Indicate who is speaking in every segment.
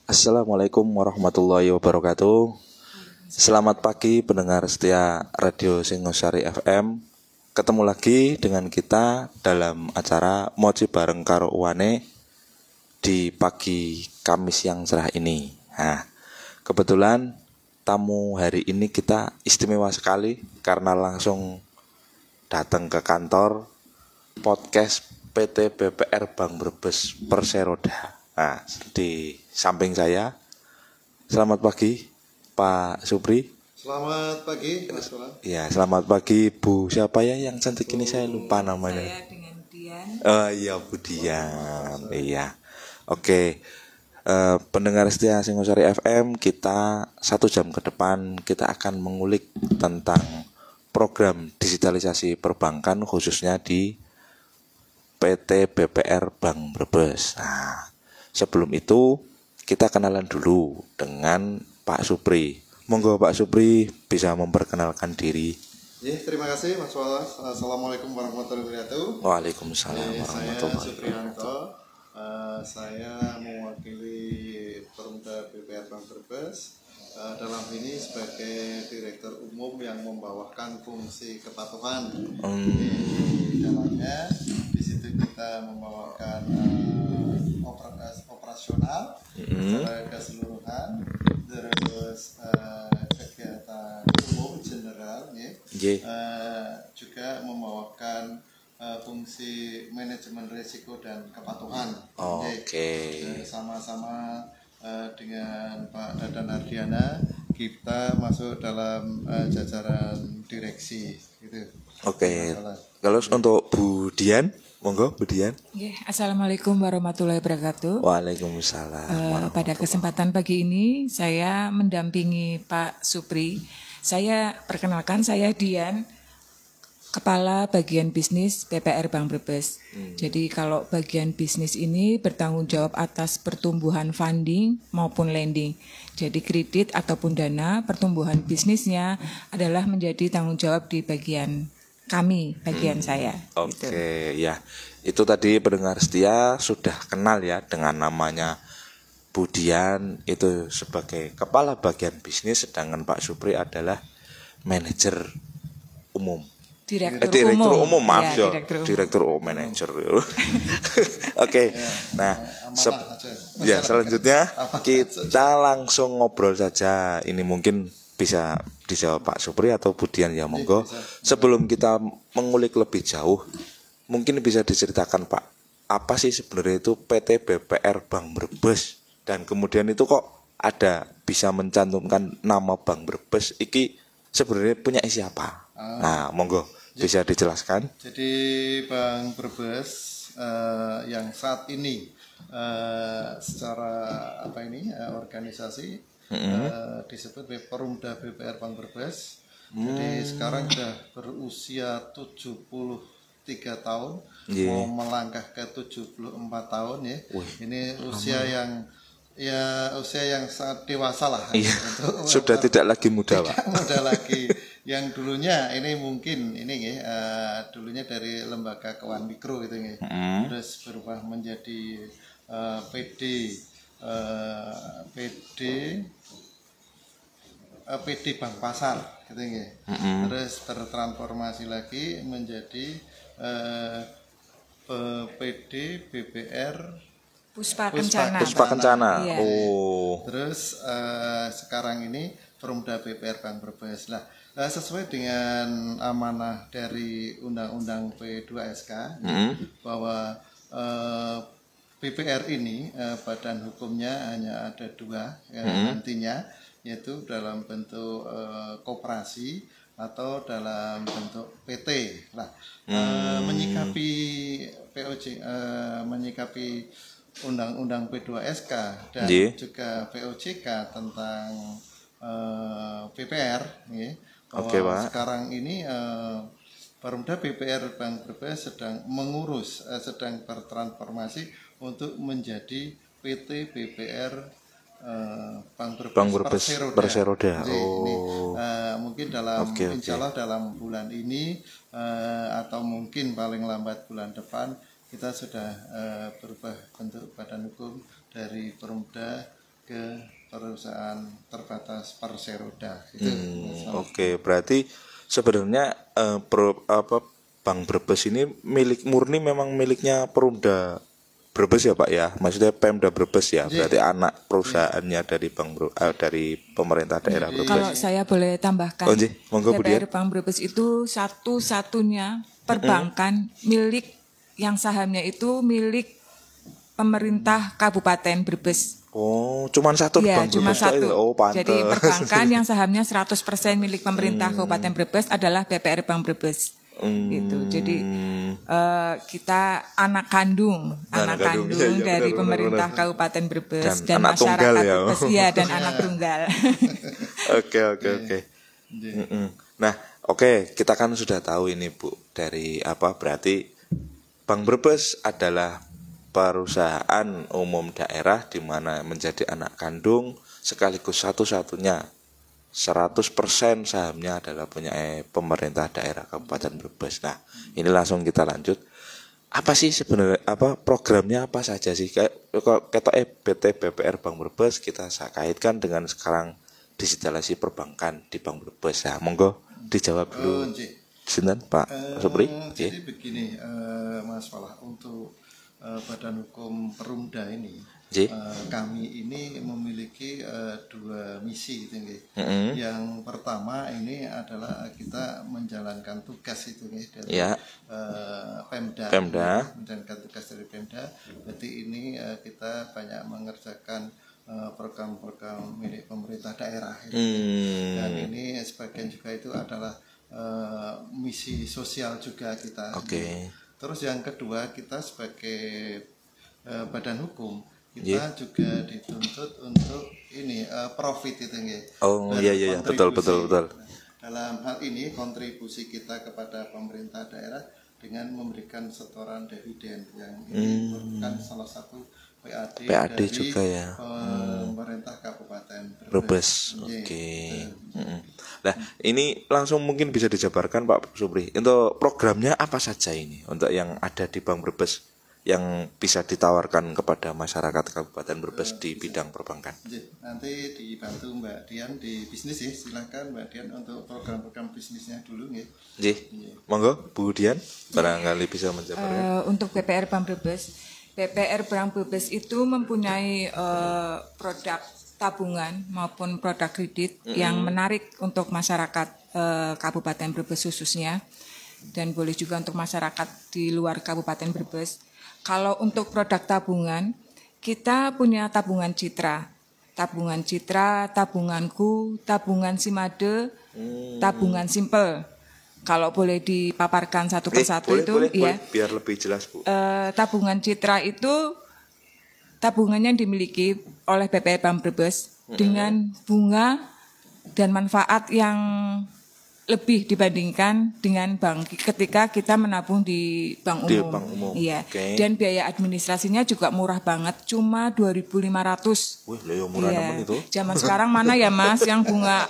Speaker 1: Assalamualaikum warahmatullahi wabarakatuh. Selamat pagi pendengar setia Radio Singosari FM. Ketemu lagi dengan kita dalam acara Moci Bareng Karo Uwane di pagi Kamis yang cerah ini. Nah, kebetulan tamu hari ini kita istimewa sekali karena langsung datang ke kantor podcast PT BPR Bank Brebes Perseroda. Nah, di samping saya, selamat pagi Pak Supri.
Speaker 2: Selamat pagi Mas Kolan.
Speaker 1: Ya, selamat pagi Bu siapa ya yang cantik ini, saya lupa namanya.
Speaker 3: Saya dengan Dian.
Speaker 1: Oh iya, Bu Dian. Iya. Oke. Pendengar setia Singosari FM, kita 1 jam ke depan kita akan mengulik tentang program digitalisasi perbankan khususnya di PT BPR Bank Brebes. Nah, sebelum itu kita kenalan dulu dengan Pak Supri. Monggo Pak Supri bisa memperkenalkan diri.
Speaker 2: Terima kasih Mas Walas. Assalamualaikum warahmatullahi wabarakatuh.
Speaker 1: Waalaikumsalam
Speaker 2: Saya
Speaker 1: warahmatullahi
Speaker 2: Supriyanto. Saya mewakili Perumda BPR Bank Brebes. Dalam ini sebagai Direktur Umum yang membawakan fungsi kepatuhan. Di dalamnya di situ kita membawakan operasional secara keseluruhan, terus kegiatan umum general, juga membawakan fungsi manajemen risiko dan kepatuhan. Sama-sama dengan Pak Dadan Ardiana kita masuk dalam jajaran direksi gitu.
Speaker 1: Kalau untuk Bu Dian, monggo Bu Dian.
Speaker 3: Assalamualaikum warahmatullahi wabarakatuh.
Speaker 1: Waalaikumsalam.
Speaker 3: Pada kesempatan pagi ini saya mendampingi Pak Supri. Saya perkenalkan, saya Dian, Kepala Bagian Bisnis BPR Bank Brebes. Jadi kalau bagian bisnis ini bertanggung jawab atas pertumbuhan funding maupun lending. Jadi kredit ataupun dana pertumbuhan bisnisnya adalah menjadi tanggung jawab di bagian kami, bagian saya.
Speaker 1: Ya. Itu tadi pendengar setia sudah kenal ya dengan namanya Bu Dian, itu sebagai Kepala Bagian Bisnis, sedangkan Pak Supri adalah Manajer Umum. Direktur umum, maaf ya. Direktur umum, manajer. Oke. Nah, selanjutnya kita langsung ngobrol saja. Ini mungkin bisa dijawab Pak Supri atau Bu Dian ya, monggo. Sebelum kita mengulik lebih jauh, mungkin bisa diceritakan Pak, apa sih sebenarnya itu PT BPR Bank Brebes, dan kemudian itu kok ada bisa mencantumkan nama Bank Brebes iki sebenarnya punya isi apa? Nah, monggo bisa dijelaskan.
Speaker 2: Jadi Bank Brebes yang saat ini secara organisasi disebut Perumda BPR Bank Brebes. Jadi sekarang sudah berusia 73 tahun, mau melangkah ke 74 tahun ya. Ini usia yang sangat dewasa lah.
Speaker 1: Sudah tidak lagi muda, Pak.
Speaker 2: Tidak muda lagi. Yang dulunya ini mungkin dulunya dari lembaga keuangan mikro gitu ya. Terus berubah menjadi PD Bank Pasar gitu ya. Terus tertransformasi lagi menjadi PD BPR
Speaker 3: Puspa Kencana.
Speaker 1: Iya.
Speaker 2: Terus sekarang ini Perumda BPR Bank Brebes. Sesuai dengan amanah dari Undang-Undang P2SK bahwa BPR ini badan hukumnya hanya ada 2 nantinya, yaitu dalam bentuk koperasi atau dalam bentuk PT. Menyikapi menyikapi Undang-Undang P2SK dan juga POJK tentang BPR, bahwa sekarang ini Perumda BPR Bank Brebes sedang bertransformasi untuk menjadi PT BPR Bank Brebes Perseroda. Mungkin insya Allah dalam bulan ini atau mungkin paling lambat bulan depan kita sudah berubah bentuk badan hukum dari Perumda ke perusahaan terbatas Perseroda gitu.
Speaker 1: Oke, berarti sebenarnya Bank Brebes ini murni memang miliknya Perumda Brebes ya Pak ya, maksudnya Pemda Brebes ya, berarti anak perusahaannya dari dari pemerintah daerah Brebes.
Speaker 3: Kalau saya boleh tambahkan,
Speaker 1: monggo
Speaker 3: BPR Bank Brebes itu satu-satunya perbankan milik yang sahamnya itu milik pemerintah Kabupaten Brebes.
Speaker 1: Oh, cuman satu
Speaker 3: Iya,
Speaker 1: Bank
Speaker 3: cuma
Speaker 1: Brebes
Speaker 3: satu.
Speaker 1: Oh, pantes.
Speaker 3: Jadi perbankan yang sahamnya 100% milik pemerintah Kabupaten Brebes adalah BPR Bank Brebes. Gitu. Jadi kita anak kandung
Speaker 1: iya,
Speaker 3: dari
Speaker 1: benar,
Speaker 3: pemerintah
Speaker 1: benar.
Speaker 3: Kabupaten Brebes
Speaker 1: Dan anak
Speaker 3: masyarakat
Speaker 1: tunggal ya.
Speaker 3: Brebes, iya, dan anak tunggal.
Speaker 1: Oke. Nah, oke, kita kan sudah tahu ini Bu, dari berarti Bank Brebes adalah perusahaan umum daerah di mana menjadi anak kandung sekaligus satu-satunya 100% sahamnya adalah punya pemerintah daerah Kabupaten Brebes. Nah, ini langsung kita lanjut. Apa sih sebenarnya programnya apa saja sih? Kata EBT BPR Bank Brebes kita kaitkan dengan sekarang digitalisasi perbankan di Bank Brebes. Nah, monggo dijawab dulu. Sinten Pak Supri?
Speaker 2: Jadi begini Mas Falah, untuk Badan Hukum Perumda ini kami ini memiliki dua misi gitu, yang pertama ini adalah kita menjalankan tugas itu dari Pemda. Menjalankan tugas dari Pemda. Berarti ini kita banyak mengerjakan program-program milik pemerintah daerah dan ini sebagian juga itu adalah misi sosial juga kita. Terus yang kedua, kita sebagai badan hukum kita juga dituntut untuk ini profit itu
Speaker 1: iya betul.
Speaker 2: Dalam hal ini kontribusi kita kepada pemerintah daerah dengan memberikan setoran dividen yang ini merupakan salah satu PAD dari
Speaker 1: juga ya.
Speaker 2: Pemerintah Kabupaten
Speaker 1: Brebes. Nah, ini langsung mungkin bisa dijabarkan Pak Supri. Untuk programnya apa saja ini untuk yang ada di Bank Brebes yang bisa ditawarkan kepada masyarakat Kabupaten Brebes di bidang perbankan?
Speaker 2: Nanti dibantu Mbak Dian di bisnis ya. Silakan Mbak Dian untuk program-program bisnisnya dulu ya.
Speaker 1: Monggo Bu Dian barangkali bisa menjabarkan.
Speaker 3: Untuk BPR Bank Brebes itu mempunyai produk tabungan maupun produk kredit yang menarik untuk masyarakat Kabupaten Brebes khususnya, dan boleh juga untuk masyarakat di luar Kabupaten Brebes. Kalau untuk produk tabungan, kita punya tabungan Citra, tabunganku, tabungan Simade, tabungan Simple. Kalau boleh dipaparkan satu persatu
Speaker 1: boleh, biar lebih jelas Bu.
Speaker 3: Tabungan Citra itu tabungannya yang dimiliki oleh BPR Bank Brebes dengan bunga dan manfaat yang lebih dibandingkan dengan bank ketika kita menabung di bank umum.
Speaker 1: Di bank umum.
Speaker 3: Iya. Dan biaya administrasinya juga murah banget, cuma 2.500.
Speaker 1: Wih, murah teman itu.
Speaker 3: Zaman sekarang mana ya Mas yang bunga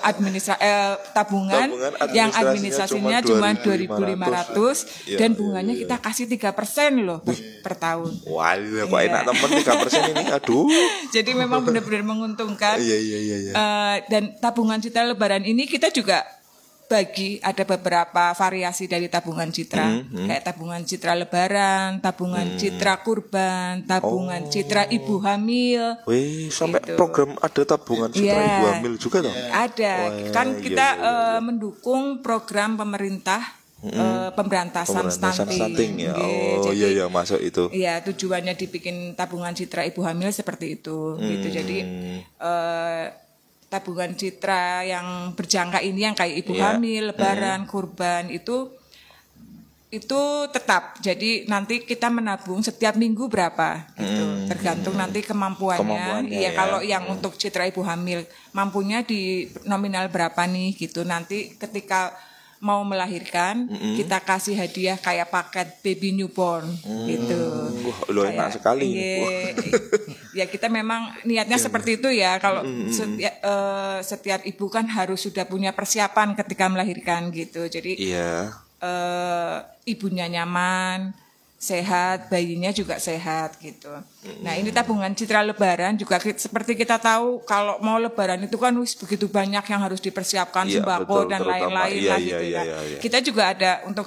Speaker 3: tabungan yang administrasinya cuma 2.500 dan bunganya kita kasih 3% loh per tahun.
Speaker 1: Wah, kok enak teman 3% ini. Aduh.
Speaker 3: Jadi memang benar-benar menguntungkan.
Speaker 1: Iya.
Speaker 3: Dan tabungan Citra Lebaran ini kita juga ada beberapa variasi dari tabungan Citra, kayak tabungan Citra Lebaran, tabungan Citra Kurban, tabungan Citra Ibu Hamil.
Speaker 1: Wih, sampai gitu. Program ada tabungan Citra Ibu Hamil juga toh?
Speaker 3: Ada. Kan kita mendukung program pemerintah pemberantasan stunting.
Speaker 1: Ya. Iya masuk itu.
Speaker 3: Iya, tujuannya dibikin tabungan Citra Ibu Hamil seperti itu. Gitu. Jadi tabungan Citra yang berjangka ini yang kayak ibu hamil, lebaran, kurban itu tetap. Jadi nanti kita menabung setiap minggu berapa gitu. Tergantung nanti kemampuannya. Iya, kalau yang untuk Citra Ibu Hamil mampunya di nominal berapa nih gitu. Nanti ketika mau melahirkan kita kasih hadiah kayak paket baby newborn gitu.
Speaker 1: Wah, enak sekali.
Speaker 3: Ya kita memang niatnya seperti itu ya. Kalau setiap ibu kan harus sudah punya persiapan ketika melahirkan gitu. Jadi ibunya nyaman, sehat, bayinya juga sehat gitu. Nah ini tabungan citra lebaran juga seperti kita tahu kalau mau lebaran itu kan begitu banyak yang harus dipersiapkan, sembako dan lain-lain lah gitu ya. Kita juga ada untuk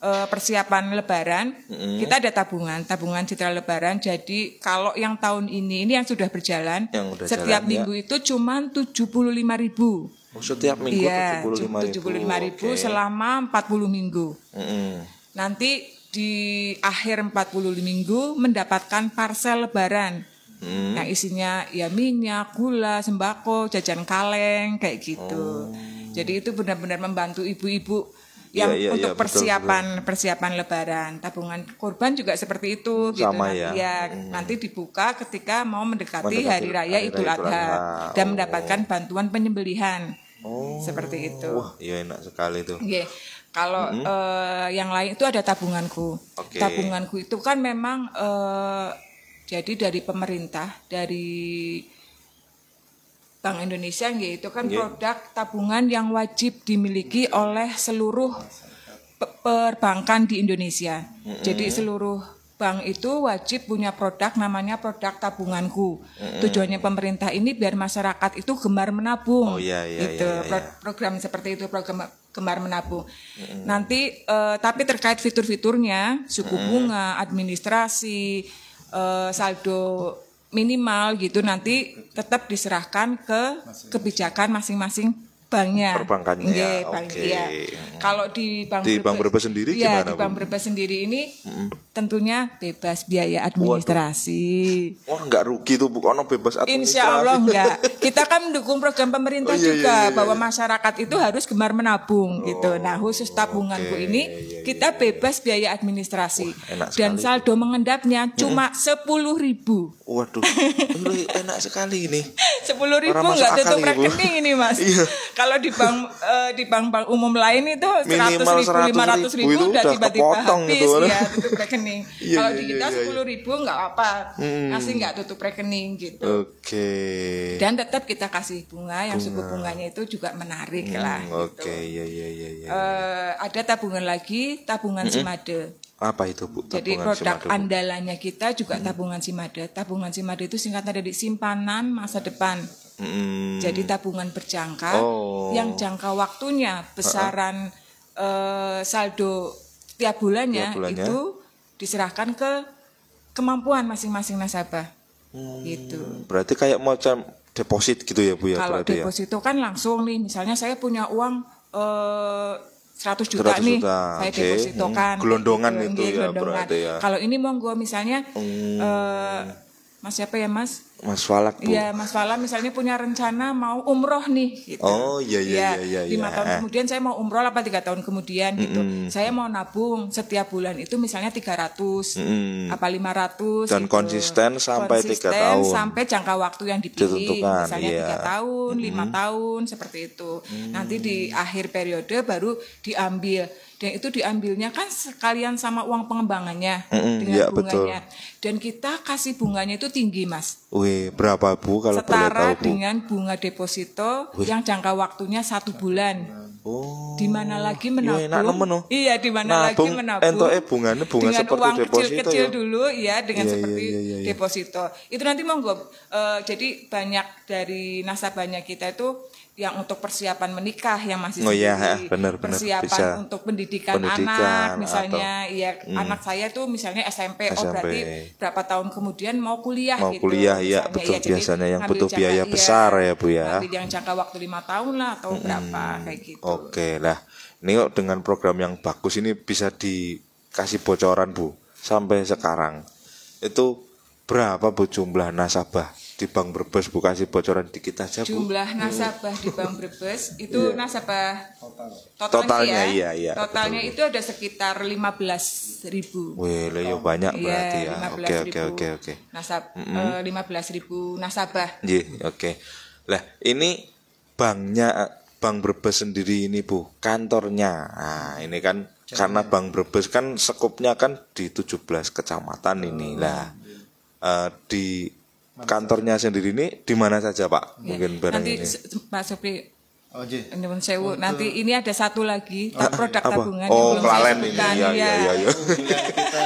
Speaker 3: persiapan lebaran, kita ada tabungan citra lebaran. Jadi kalau yang tahun ini yang sudah berjalan, setiap minggu itu cuma 75.000.
Speaker 1: Setiap minggu
Speaker 3: 75.000 selama 40 minggu. Nanti di akhir 40 minggu mendapatkan parcel lebaran yang isinya ya minyak, gula, sembako, jajan kaleng kayak gitu. Jadi itu benar-benar membantu ibu-ibu yang untuk persiapan lebaran. Tabungan kurban juga seperti itu
Speaker 1: sama
Speaker 3: gitu. Nanti dibuka ketika mau mendekati hari raya Idul Adha dan mendapatkan bantuan penyembelihan. Seperti itu.
Speaker 1: Wah, iya enak sekali tuh.
Speaker 3: Kalau yang lain itu ada tabunganku. Tabunganku itu kan memang jadi dari pemerintah, dari Bank Indonesia itu kan produk tabungan yang wajib dimiliki oleh seluruh perbankan di Indonesia. Jadi seluruh bank itu wajib punya produk namanya produk tabunganku. Tujuannya pemerintah ini biar masyarakat itu gemar menabung. Program seperti itu, program gemar menabung. Nanti tapi terkait fitur-fiturnya, suku bunga, administrasi, saldo minimal gitu nanti tetap diserahkan ke kebijakan masing-masing banknya.
Speaker 1: Perbankannya.
Speaker 3: Kalau di Bank
Speaker 1: Brebes sendiri gimana?
Speaker 3: Di Bank Brebes sendiri ini tentunya bebas biaya administrasi.
Speaker 1: Wah, enggak rugi tuh ono bebas administrasi.
Speaker 3: Insya Allah enggak. Kita kan mendukung program pemerintah juga bahwa masyarakat itu harus gemar menabung gitu. Nah, khusus tabunganku ini kita bebas biaya administrasi. Dan saldo mengendapnya cuma 10.000.
Speaker 1: Waduh, enak sekali ini.
Speaker 3: 10.000 enggak tutup rekening ini, Mas. Kalau di bank umum lain itu 100.000, 500.000 udah tiba-tiba habis ya tutup rekening. Kalau di kita 10.000 nggak apa, kasih nggak tutup rekening gitu. Dan tetap kita kasih bunga yang suku bunganya itu juga menarik lah. Ada tabungan lagi, tabungan Simade.
Speaker 1: Apa itu, Bu?
Speaker 3: Jadi produk andalannya kita juga tabungan Simade. Tabungan Simade itu singkatan dari simpanan masa depan. Jadi tabungan berjangka yang jangka waktunya besaran saldo tiap bulannya itu diserahkan ke kemampuan masing-masing nasabah. Gitu.
Speaker 1: Berarti kayak macam deposit gitu ya, Bu ya?
Speaker 3: Kalau deposito kan langsung nih, misalnya saya punya uang 100 juta nih, saya depositokan.
Speaker 1: Gelondongan
Speaker 3: gitu,
Speaker 1: itu ya berarti ya.
Speaker 3: Kalau ini monggo misalnya Mas siapa ya Mas?
Speaker 1: Mas Falak, Bu.
Speaker 3: Iya, Mas Falak misalnya punya rencana mau umroh nih gitu.
Speaker 1: Iya.
Speaker 3: 5 tahun kemudian saya mau umroh apa 3 tahun kemudian gitu. Saya mau nabung setiap bulan itu misalnya 300 apa 500
Speaker 1: dan gitu. konsisten sampai 3 tahun.
Speaker 3: Sampai jangka waktu yang dipilih misalnya 3 tahun, 5 tahun seperti itu. Nanti di akhir periode baru diambil. Dan itu diambilnya kan sekalian sama uang pengembangannya dengan bunganya. Dan kita kasih bunganya itu tinggi, Mas.
Speaker 1: Wih, berapa, Bu, kalau boleh tahu, Bu?
Speaker 3: Setara dengan bunga deposito yang jangka waktunya 1 bulan. Di mana lagi menabung? Iya, di mana lagi menabung?
Speaker 1: Bunga dengan seperti
Speaker 3: uang
Speaker 1: deposito
Speaker 3: kecil-kecil dulu ya, dengan seperti deposito. Itu nanti monggo. Jadi banyak dari nasabahnya kita itu yang untuk persiapan menikah yang masih
Speaker 1: benar,
Speaker 3: persiapan
Speaker 1: bisa.
Speaker 3: Untuk pendidikan anak misalnya anak saya tuh misalnya SMP. Berarti berapa tahun kemudian mau kuliah gitu.
Speaker 1: Betul, biasanya yang butuh biaya besar ya, Bu ya.
Speaker 3: Ambil yang jangka waktu 5 tahun lah atau berapa kayak gitu.
Speaker 1: Oke lah, ini kok dengan program yang bagus ini bisa dikasih bocoran, Bu. Sampai sekarang itu berapa, Bu, jumlah nasabah di Bank Brebes? Bu, kasih bocoran dikit aja, Bu.
Speaker 3: Jumlah nasabah di Bank Brebes itu nasabah
Speaker 1: totalnya
Speaker 3: totalnya
Speaker 1: betul.
Speaker 3: Itu ada sekitar 15.000.
Speaker 1: Wih, banyak berarti ya. Oke.
Speaker 3: 15.000 nasabah.
Speaker 1: Oke. Lah, ini Bank Brebes sendiri ini, Bu, kantornya. Nah, ini kan karena Bank Brebes kan sekupnya kan di 17 kecamatan ini lah. Di kantornya sendiri ini di mana saja, Pak? Mungkin barang
Speaker 3: nanti
Speaker 1: ini.
Speaker 3: Pak Supri
Speaker 2: Oh, nggih.
Speaker 3: Nuwun sewu. Nanti ini ada satu lagi produk tabungan yang
Speaker 1: Oh,
Speaker 3: belum
Speaker 1: kelalen
Speaker 3: saya
Speaker 1: ini.
Speaker 3: sebutkan.
Speaker 1: Iya.
Speaker 2: Unggulan kita.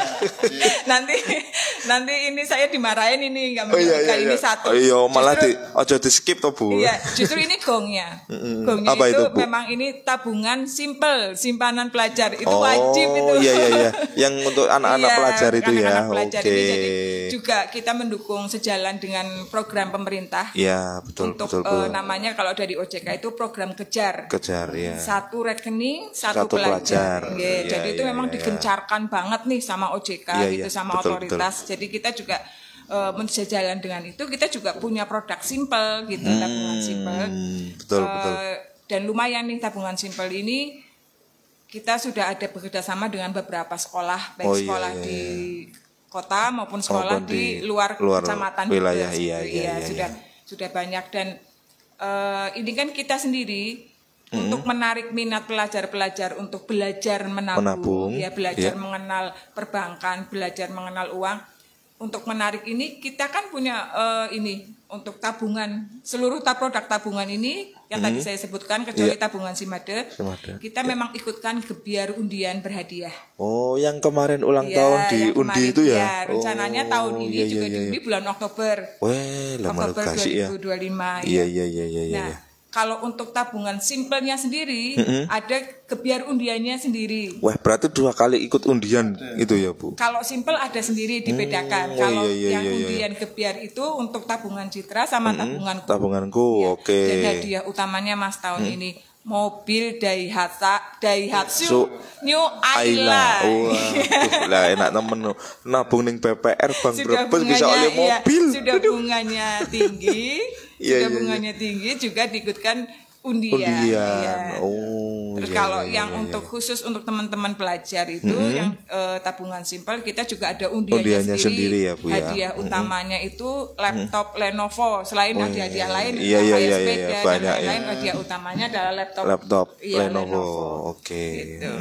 Speaker 3: nanti ini saya dimarahin ini nggak
Speaker 1: Oh iya
Speaker 3: menyebutkan
Speaker 1: iya.
Speaker 3: ini satu.
Speaker 1: Oh iya, malah
Speaker 3: Justru-
Speaker 1: ojo di skip to, Bu.
Speaker 3: Iya, justru ini gongnya. Gongnya
Speaker 1: Apa itu, Bu?
Speaker 3: memang ini tabungan simple, simpanan pelajar itu wajib itu.
Speaker 1: Oh iya. Yang untuk anak-anak
Speaker 3: Iya,
Speaker 1: pelajar itu ya.
Speaker 3: anak-anak pelajar
Speaker 1: Oke.
Speaker 3: ini jadi juga kita mendukung sejalan dengan program pemerintah.
Speaker 1: Iya, betul
Speaker 3: Untuk
Speaker 1: betul.
Speaker 3: namanya kalau dari OJK itu program kejar.
Speaker 1: Kejar ya.
Speaker 3: Satu rekening, satu
Speaker 1: Satu
Speaker 3: pelajar.
Speaker 1: pelajar.
Speaker 3: Iya,
Speaker 1: Iya,
Speaker 3: jadi itu
Speaker 1: iya,
Speaker 3: memang
Speaker 1: iya.
Speaker 3: digencarkan banget nih sama OJK
Speaker 1: Iya,
Speaker 3: gitu,
Speaker 1: iya,
Speaker 3: sama
Speaker 1: betul,
Speaker 3: otoritas. Jadi kita juga sejalan dengan itu kita juga punya produk simple gitu, tabungan simple.
Speaker 1: Betul.
Speaker 3: Dan lumayan nih tabungan simple ini kita sudah ada bekerjasama dengan beberapa sekolah, baik
Speaker 1: Oh, iya,
Speaker 3: sekolah
Speaker 1: iya,
Speaker 3: di kota maupun sekolah
Speaker 1: Maupun
Speaker 3: di
Speaker 1: di
Speaker 3: luar
Speaker 1: luar
Speaker 3: kecamatan
Speaker 1: wilayah,
Speaker 3: juga.
Speaker 1: iya,
Speaker 3: Sudah banyak dan ini kan kita sendiri untuk menarik minat pelajar-pelajar untuk belajar menabung, ya belajar
Speaker 1: iya.
Speaker 3: mengenal perbankan, belajar mengenal uang. Untuk menarik ini kita kan punya ini untuk tabungan seluruh produk tabungan ini yang tadi saya sebutkan kecuali tabungan Simade. Kita memang ikutkan gebiar undian berhadiah.
Speaker 1: Oh, yang kemarin ulang
Speaker 3: Iya,
Speaker 1: tahun
Speaker 3: yang
Speaker 1: diundi
Speaker 3: kemarin,
Speaker 1: itu ya?
Speaker 3: iya, rencananya tahun ini
Speaker 1: iya,
Speaker 3: juga
Speaker 1: iya.
Speaker 3: diundi bulan Oktober.
Speaker 1: Weh, lama
Speaker 3: Oktober
Speaker 1: kasih ya.
Speaker 3: 2025.
Speaker 1: Iya.
Speaker 3: Nah, kalau untuk tabungan simpelnya sendiri ada gebiar undiannya sendiri.
Speaker 1: Wah, berarti 2 kali ikut undian itu ya, Bu?
Speaker 3: Kalau simpel ada sendiri dibedakan.
Speaker 1: Oh,
Speaker 3: Kalau
Speaker 1: iya,
Speaker 3: yang
Speaker 1: iya.
Speaker 3: undian gebiar itu untuk tabungan Citra sama tabunganku.
Speaker 1: Tabunganku,
Speaker 3: Ya,
Speaker 1: oke.
Speaker 3: Dan hadiah utamanya Mas tahun ini mobil Daihatsu New Ayla.
Speaker 1: Wah, lah enak temen nabung ning BPR Bank
Speaker 3: Sudah
Speaker 1: Brebes bisa oleh
Speaker 3: bunganya,
Speaker 1: mobil.
Speaker 3: sudah bunganya tinggi,
Speaker 1: Iya,
Speaker 3: sudah
Speaker 1: iya,
Speaker 3: bunganya tinggi juga diikutkan undian.
Speaker 1: Undian.
Speaker 3: Iya.
Speaker 1: Oh,
Speaker 3: Terus
Speaker 1: iya,
Speaker 3: kalau
Speaker 1: iya,
Speaker 3: yang
Speaker 1: iya,
Speaker 3: untuk khusus untuk teman-teman pelajar itu yang tabungan simpel kita juga ada undiannya
Speaker 1: Undiannya sendiri ya, Bu, ya.
Speaker 3: Hadiah utamanya itu laptop Lenovo. Selain hadiah-hadiah lain,
Speaker 1: Iya,
Speaker 3: HP
Speaker 1: iya,
Speaker 3: dan
Speaker 1: banyak ya.
Speaker 3: lain-lain, hadiah utamanya adalah laptop. Iya,
Speaker 1: Lenovo. Oke.
Speaker 3: Gitu.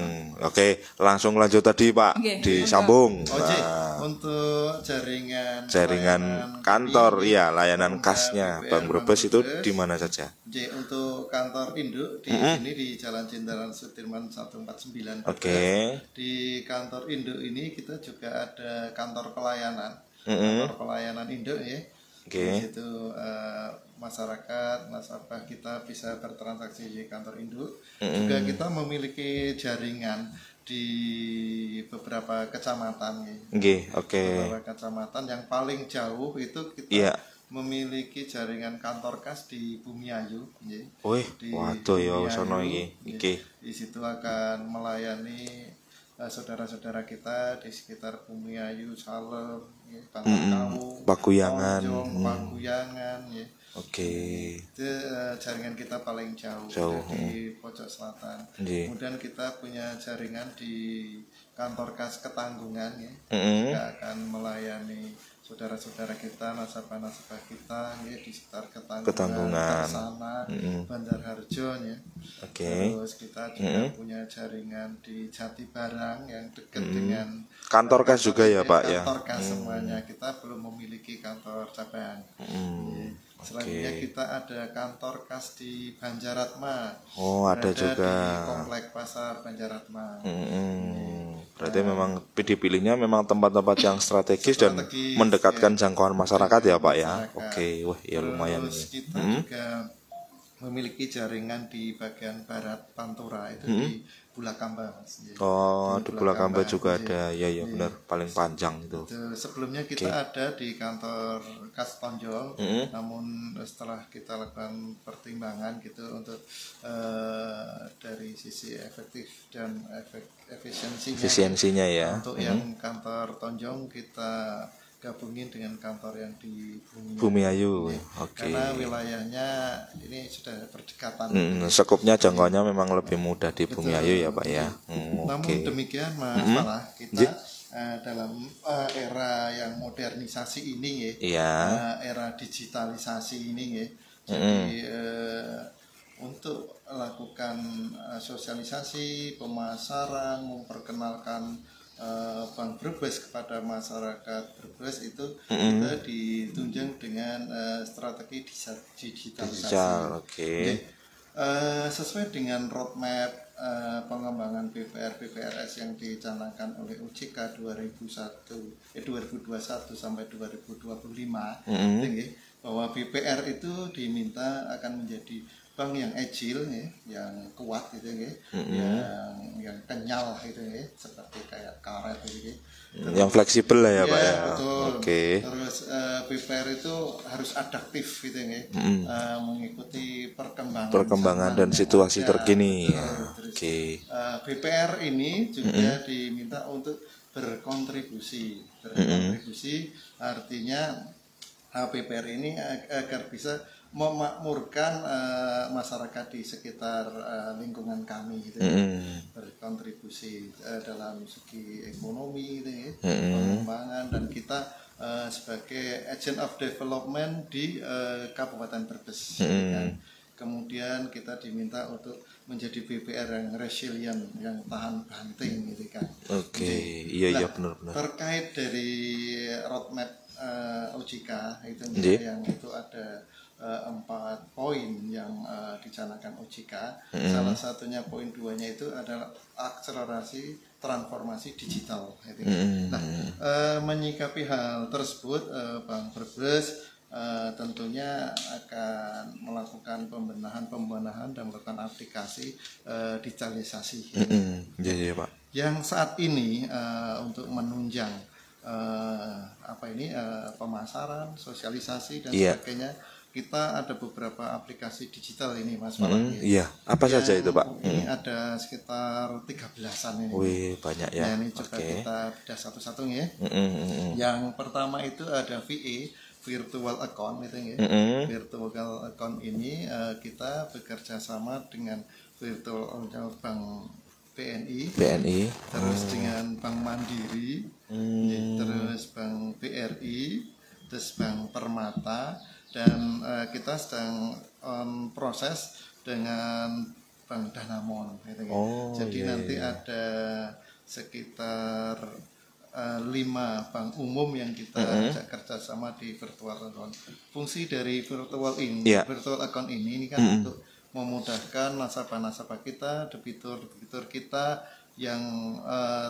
Speaker 1: Oke, langsung lanjut tadi, Pak.
Speaker 3: Oke,
Speaker 1: Disambung.
Speaker 2: Oke,
Speaker 1: Nah,
Speaker 2: untuk jaringan
Speaker 1: jaringan kantor, ya layanan kasnya Bank Brebes itu di mana saja?
Speaker 2: Untuk kantor induk di sini di Jalan Jenderal Sudirman 149.
Speaker 1: Oke.
Speaker 2: Di kantor induk ini kita juga ada kantor pelayanan. Kantor pelayanan induk ya.
Speaker 1: Oke.
Speaker 2: Di situ masyarakat, nasabah kita bisa bertransaksi di kantor induk. Juga kita memiliki jaringan di beberapa kecamatan ya.
Speaker 1: Oke.
Speaker 2: Beberapa kecamatan yang paling jauh itu kita
Speaker 1: Iya.
Speaker 2: memiliki jaringan kantor kas di Bumiayu.
Speaker 1: Wih,
Speaker 2: Di
Speaker 1: waduh ya
Speaker 2: Bumiayu,
Speaker 1: sono iki.
Speaker 2: Di situ akan melayani saudara-saudara kita di sekitar Bumiayu, Salem, Bangkawu,
Speaker 1: Pakuyangan.
Speaker 2: Tonjong, Pakuyangan ya.
Speaker 1: Oke.
Speaker 2: Itu jaringan kita paling jauh,
Speaker 1: Jauh,
Speaker 2: di pojok selatan.
Speaker 1: Iya.
Speaker 2: Kemudian kita punya jaringan di kantor kas Ketanggungan ya. Kita akan melayani saudara-saudara kita, nasabah-nasabah kita ya, di sekitar Ketanggungan, Sana, Banjarharjo ya.
Speaker 1: Oke.
Speaker 2: Terus kita juga punya jaringan di Jati Barang yang dekat dengan
Speaker 1: Kantor kas juga ya, Pak ya.
Speaker 2: kantor kas semuanya. Kita belum memiliki kantor cabang. Selanjutnya kita ada kantor kas di Banjaratma.
Speaker 1: Oh, ada
Speaker 2: Berada
Speaker 1: juga.
Speaker 2: di Komplek Pasar Banjaratma.
Speaker 1: Berarti memang dipilihnya memang tempat-tempat yang strategis dan
Speaker 2: Strategis,
Speaker 1: mendekatkan jangkauan masyarakat ya, Pak ya.
Speaker 2: Masyarakat.
Speaker 1: Oke, wah ya lumayan
Speaker 2: Terus
Speaker 1: ini.
Speaker 2: kita juga memiliki jaringan di bagian barat Pantura itu di Bulakamba, Mas.
Speaker 1: Oh, di Bulakamba juga
Speaker 2: iya.
Speaker 1: ada. Ya benar, paling panjang itu.
Speaker 2: Sebelumnya kita ada di kantor kas Tonjong, namun setelah kita lakukan pertimbangan gitu untuk dari sisi efektif dan efisiensinya
Speaker 1: ya.
Speaker 2: untuk yang kantor Tonjong kita gabungin dengan kantor yang di
Speaker 1: Bumiayu.
Speaker 2: Ya.
Speaker 1: Oke.
Speaker 2: Karena wilayahnya ini sudah berdekatan.
Speaker 1: Sekupnya jangkauannya memang lebih mudah di Bumiayu ya, Pak ya.
Speaker 2: Namun demikian Mas Malah kita dalam era yang modernisasi ini ya,
Speaker 1: Iya.
Speaker 2: era digitalisasi ini ya, jadi untuk melakukan sosialisasi, pemasaran, memperkenalkan Bank Brebes kepada masyarakat Brebes itu kita ditunjang dengan strategi digitalisasi.
Speaker 1: Oke.
Speaker 2: Sesuai dengan roadmap pengembangan BPRS yang dicanangkan oleh OJK 2021 sampai 2025, bahwa BPR itu diminta akan menjadi bank yang agile, yang kuat gitu, yang kenyal gitu, seperti kayak karet gitu.
Speaker 1: Yang fleksibel lah ya, Pak ya.
Speaker 2: Betul.
Speaker 1: Oke.
Speaker 2: Terus BPR itu harus adaptif gitu, mengikuti perkembangan
Speaker 1: dan situasi terkini. Ya. Oke.
Speaker 2: BPR ini juga diminta untuk berkontribusi. Artinya BPR ini agar bisa memakmurkan masyarakat di sekitar lingkungan kami gitu, berkontribusi dalam segi ekonomi gitu, pengembangan, dan kita sebagai agent of development di Kabupaten Brebes, kan. Kemudian kita diminta untuk menjadi BPR yang resilient, yang tahan banting gitu kan.
Speaker 1: Oke, iya benar-benar.
Speaker 2: Terkait dari roadmap OJK itu, yang itu ada 4 poin yang dicanangkan OJK. Salah satunya poin 2-nya itu adalah akselerasi transformasi digital. Nah, menyikapi hal tersebut, Bank Brebes tentunya akan melakukan pembenahan dan melakukan aplikasi digitalisasi.
Speaker 1: Iya, Pak.
Speaker 2: Yang saat ini untuk menunjang pemasaran, sosialisasi dan sebagainya, kita ada beberapa aplikasi digital ini, Mas.
Speaker 1: Iya, apa saja itu, Pak?
Speaker 2: Ini ada sekitar 13-an ini.
Speaker 1: Wih, banyak ya.
Speaker 2: Nah, ini coba kita bedah satu-satu ya. Yang pertama itu ada VA, virtual account itu ya. Virtual account ini kita bekerja sama dengan virtual bank BNI, terus dengan Bank Mandiri, terus Bank BRI, terus Bank Permata, dan kita sedang proses dengan Bank Danamon. Gitu, jadi nanti ada sekitar 5 bank umum yang kita ajak kerjasama di virtual account. Fungsi dari virtual account ini kan untuk memudahkan nasabah kita, debitur kita yang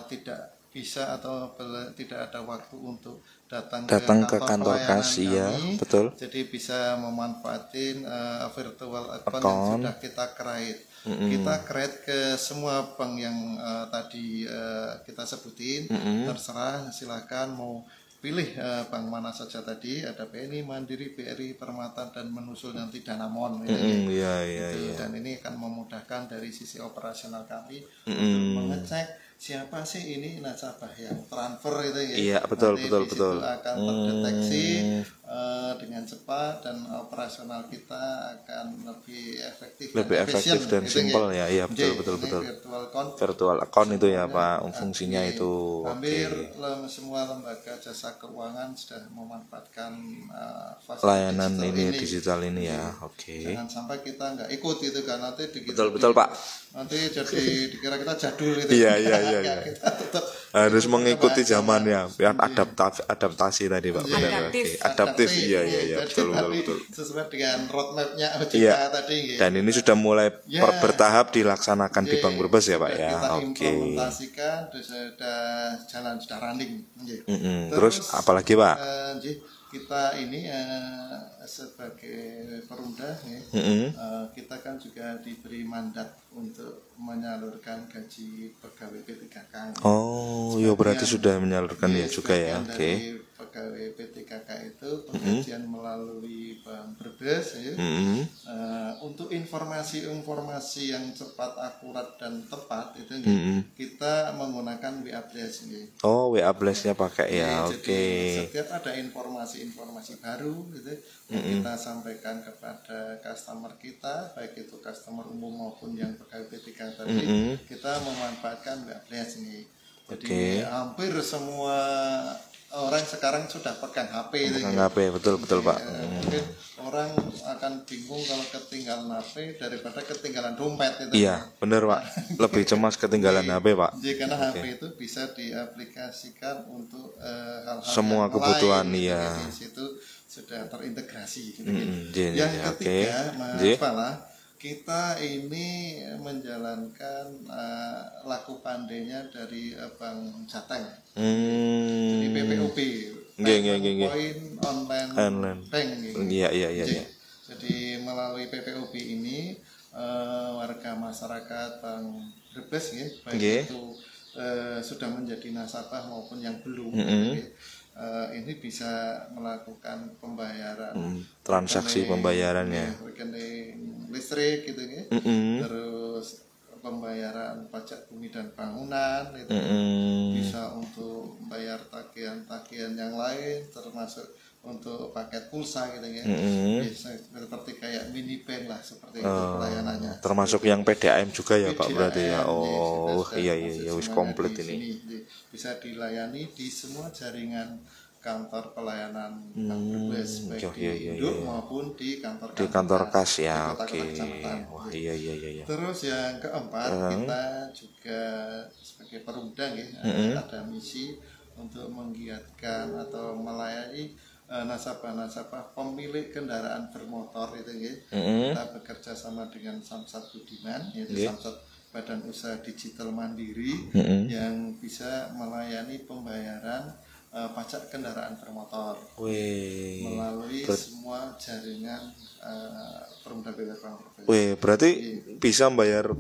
Speaker 2: tidak bisa atau tidak ada waktu untuk datang ke kantor kas,
Speaker 1: betul.
Speaker 2: Jadi bisa memanfaatin virtual account yang sudah kita create. Kita create ke semua bank yang tadi kita sebutin. Terserah, silakan mau pilih bank mana saja tadi, ada BNI, Mandiri, BRI, Permata, dan menusul nanti Danamon. Dan ini akan memudahkan dari sisi operasional kami untuk mengecek siapa sih ini nasabah yang transfer itu ya.
Speaker 1: Iya, betul.
Speaker 2: Akan terdeteksi dengan cepat, dan operasional kita akan lebih efektif
Speaker 1: dan simpel ya. Iya, betul. Virtual account itu ya, Pak, fungsinya itu.
Speaker 2: Hampir semua lembaga jasa keuangan sudah memanfaatkan
Speaker 1: layanan digital ini ya.
Speaker 2: Jangan sampai kita nggak ikut itu kan, nanti
Speaker 1: betul, Pak.
Speaker 2: Nanti jadi dikira kita jadul gitu.
Speaker 1: Iya. Kita tetap harus mengikuti zamannya, biar adaptasi tadi, Pak. Adaptif. Iya, betul.
Speaker 2: Sesuai dengan roadmapnya OJK tadi.
Speaker 1: Dan ini sudah mulai bertahap dilaksanakan di Bank Brebes ya, Pak ya.
Speaker 2: Kita implementasikan, sudah jalan, sudah running.
Speaker 1: Terus apalagi, Pak?
Speaker 2: Kita ini sebagai Perumda kita kan juga diberi mandat untuk menyalurkan gaji pegawai P3K.
Speaker 1: Berarti sudah menyalurkan juga ya.
Speaker 2: Dari pegawai P3K itu penggajian melalui Bank Brebes untuk informasi yang cepat, akurat, dan tepat itu kita menggunakan WA Blast.
Speaker 1: WA Blast-nya pakai ya.
Speaker 2: Jadi setiap ada informasi baru gitu, yang kita sampaikan kepada customer kita, baik itu customer umum maupun yang pegawai P3K tadi, kita memanfaatkan WA Blast ini. Jadi hampir semua orang sekarang sudah pegang HP.
Speaker 1: Betul, Pak.
Speaker 2: Mungkin orang akan bingung kalau ketinggalan HP daripada ketinggalan dompet itu.
Speaker 1: Iya, benar, Pak. Lebih cemas ketinggalan HP, Pak.
Speaker 2: Karena HP itu bisa diaplikasikan untuk hal-hal
Speaker 1: semua kebutuhan
Speaker 2: lain,
Speaker 1: iya.
Speaker 2: Di situ sudah terintegrasi. Yang
Speaker 1: ketiga,
Speaker 2: masalah kita ini menjalankan laku pandainya dari Bank Jateng. Jadi PPOB, Poin Online Bank.
Speaker 1: Iya.
Speaker 2: Jadi melalui PPOB ini warga masyarakat Bank Brebes ya, baik itu sudah menjadi nasabah maupun yang belum, ini bisa melakukan pembayaran
Speaker 1: transaksi pembayarannya,
Speaker 2: rekening listrik gitu ya, terus pembayaran pajak bumi dan bangunan itu, bisa untuk bayar tagihan-tagihan yang lain, termasuk untuk paket pulsa gitu ya, bisa seperti kayak mini bank lah seperti itu pelayanannya.
Speaker 1: Termasuk yang PDAM juga ya Pak berarti ya. Iya wis komplit ini.
Speaker 2: Bisa dilayani di semua jaringan kantor pelayanan Bank Brebes, baik di induk maupun di kantor
Speaker 1: kas ya.
Speaker 2: Oke.
Speaker 1: Wah iya.
Speaker 2: Terus yang keempat, kita juga sebagai perumda ya, ada misi untuk menggiatkan atau melayani nasabah-nasabah pemilik kendaraan bermotor itu ya. Kita bekerja sama dengan Samsat Budiman, yaitu Samsat Badan Usaha Digital Mandiri, yang bisa melayani pembayaran pajak kendaraan bermotor melalui semua jaringan Perumda BPR Bank Brebes.
Speaker 1: Berarti bisa bayar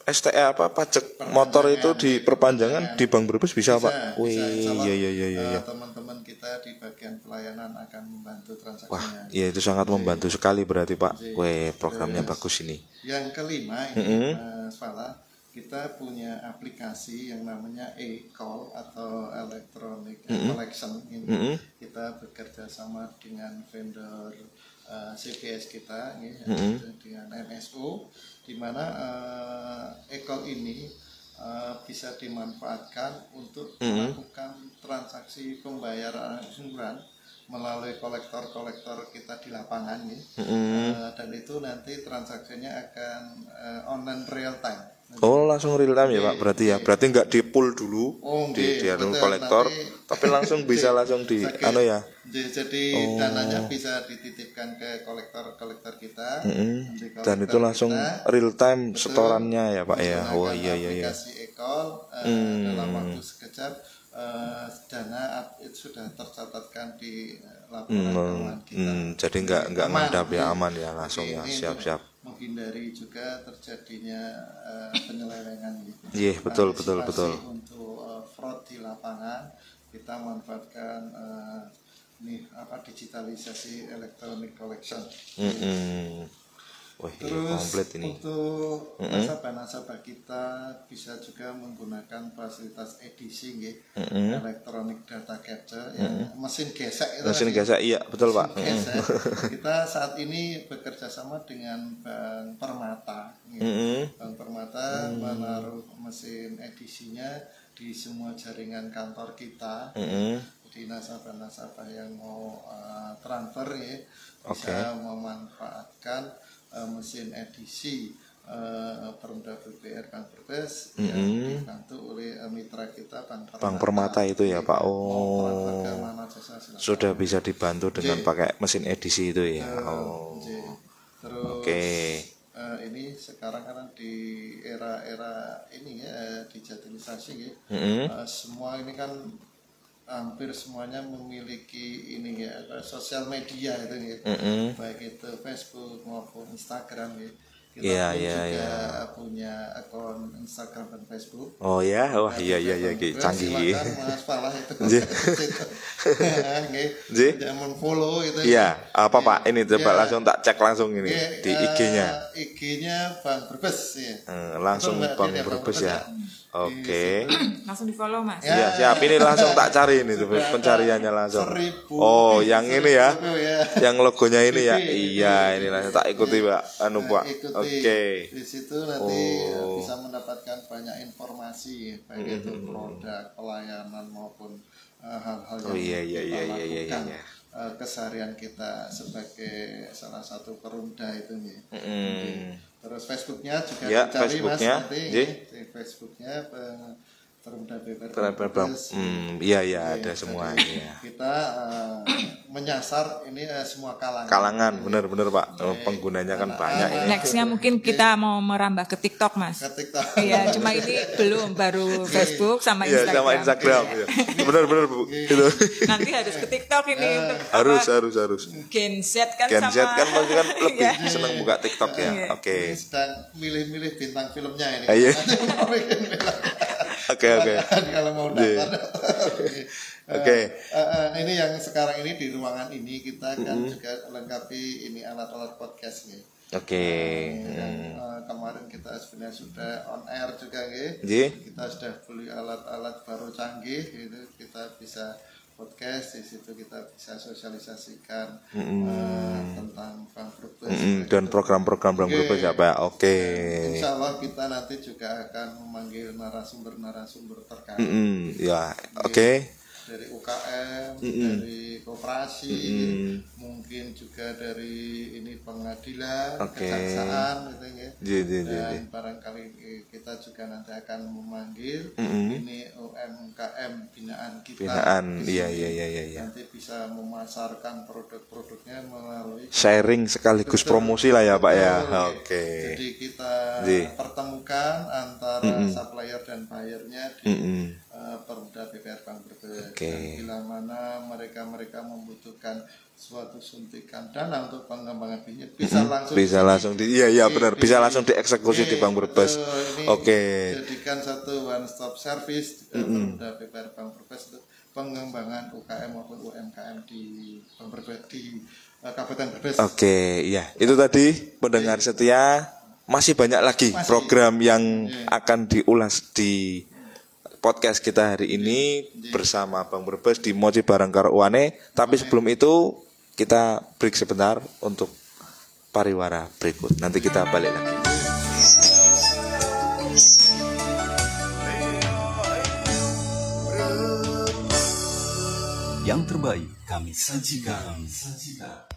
Speaker 1: STE pajak motor itu di perpanjangan di Bank Brebes bisa Pak? Iya.
Speaker 2: Teman-teman kita di bagian pelayanan akan membantu transaksinya.
Speaker 1: Wah, iya itu sangat membantu sekali berarti Pak. Programnya bagus ini.
Speaker 2: Yang kelima ini Fala, kita punya aplikasi yang namanya e-call atau electronic collection ini. Kita bekerja sama dengan vendor CPS kita ya, dengan NSO, di mana e-call ini bisa dimanfaatkan untuk melakukan transaksi pembayaran iuran melalui kolektor-kolektor kita di lapangan ya. Dan itu nanti transaksinya akan online real time.
Speaker 1: Langsung real time ya Pak berarti ya. Berarti nggak di pool dulu di kolektor, tapi langsung bisa langsung di ya.
Speaker 2: Jadi dananya bisa dititipkan ke kolektor kita.
Speaker 1: Dan itu langsung real time setorannya ya Pak ya. Iya.
Speaker 2: Aplikasi e-call dalam waktu sekejap dana sudah tercatatkan di laporan keuangan kita.
Speaker 1: Jadi nggak ngendap ya, aman ya langsung ya, siap.
Speaker 2: Menghindari juga terjadinya penyelewengan gitu.
Speaker 1: Iya, betul.
Speaker 2: Untuk fraud di lapangan kita manfaatkan digitalisasi electronic collection. Terus komplit ini. Untuk nasabah-nasabah kita bisa juga menggunakan fasilitas edisi electronic data capture yang mesin gesek itu.
Speaker 1: Mesin gesek iya betul Pak.
Speaker 2: Kita saat ini bekerja sama dengan Bank Permata. Bank Permata menaruh mesin edisinya di semua jaringan kantor kita. Jadi nasabah-nasabah yang mau transfer ya bisa memanfaatkan mesin edisi Perumda BPR Bank Brebes yang dibantu oleh mitra kita Bank
Speaker 1: Permata itu ya Pak. Sudah
Speaker 2: silakan.
Speaker 1: bisa dibantu dengan pakai mesin edisi itu ya.
Speaker 2: Terus ini sekarang kan di era ini ya digitalisasi ya. Semua ini kan hampir semuanya memiliki ini ya sosial media itu ya, baik itu Facebook maupun Instagram ya. Kita juga punya akun Instagram dan Facebook.
Speaker 1: Iya canggih.
Speaker 2: Silakan Mas Falah itu. Jangan follow itu.
Speaker 1: Iya, Pak? Ini coba langsung tak cek langsung ini di IG-nya.
Speaker 2: IG-nya Bank Brebes ya.
Speaker 1: Langsung Bank Brebes ya. Oke.
Speaker 3: Langsung di follow Mas.
Speaker 1: Iya siap, ini langsung tak cari ini tuh pencariannya langsung. Yang ini ya, yang logonya ini ya. Iya ini langsung tak ikuti Pak. Pak. Oke.
Speaker 2: Di situ nanti bisa mendapatkan banyak informasi baik itu produk, pelayanan maupun hal-hal yang kita lakukan keseharian kita sebagai salah satu perumda itu nih. Terus Facebooknya juga dicari Mas nanti di Facebooknya Perumda BPR
Speaker 1: Brebes. Iya ada semua. Iya.
Speaker 2: Kita menyasar ini semua kalangan.
Speaker 1: Kalangan, benar Pak. Penggunanya kan banyak ini.
Speaker 3: Nextnya mungkin kita mau merambah ke TikTok, Mas.
Speaker 2: Ke TikTok.
Speaker 3: Iya, cuma ini belum, baru Facebook sama
Speaker 1: Iya,
Speaker 3: Instagram.
Speaker 1: sama Instagram. Iya. Benar Bu. Itu.
Speaker 3: Nanti harus ke TikTok ini untuk
Speaker 1: Harus.
Speaker 3: Gen Z kan
Speaker 1: Gen Z
Speaker 3: sama.
Speaker 1: kan pasti kan lebih
Speaker 3: Iya.
Speaker 1: senang buka TikTok ya.
Speaker 3: Iya.
Speaker 1: Oke.
Speaker 2: Sedang milih-milih bintang filmnya ini.
Speaker 1: Iya. Oke.
Speaker 2: Kalau mau daftar.
Speaker 1: Oke.
Speaker 2: Ini yang sekarang ini di ruangan ini kita akan juga lengkapi ini alat-alat podcast nih.
Speaker 1: Oke.
Speaker 2: Kemarin kita sebenarnya sudah on air juga nih. Kita sudah beli alat-alat baru canggih itu kita bisa podcast di situ, kita bisa sosialisasikan tentang Bank Brebes
Speaker 1: dan program-program Bank Brebes ya Pak. Oke.
Speaker 2: Insya Allah kita nanti juga akan memanggil narasumber terkait.
Speaker 1: Ya, oke.
Speaker 2: Dari UKM, dari koperasi, mungkin juga dari ini pengadilan, kejaksaan, gitu ya. Dan barangkali kita juga nanti akan memanggil ini UMKM binaan kita.
Speaker 1: Iya.
Speaker 2: Nanti bisa memasarkan produk-produknya melalui
Speaker 1: sharing sekaligus promosi lah ya Pak ya. Oke.
Speaker 2: Jadi kita pertemukan antara supplier dan buyernya di Perumda BPR Bank Brebes. Bila mana mereka membutuhkan suatu suntikan dana untuk pengembangan bisnis bisa langsung
Speaker 1: benar bisa langsung dieksekusi di Bank Brebes. Oke.
Speaker 2: Jadikan satu one stop service Perumda BPR Bank Brebes untuk pengembangan UKM maupun UMKM di Bank Brebes di Kabupaten Brebes.
Speaker 1: Oke, iya. Itu tadi pendengar setia, masih banyak lagi program yang akan diulas di podcast kita hari ini bersama Bank Brebes di Moci Barang Karo Uwane. Tapi sebelum itu kita break sebentar untuk pariwara berikut. Nanti kita balik lagi.
Speaker 4: Yang terbaik kami sajikan.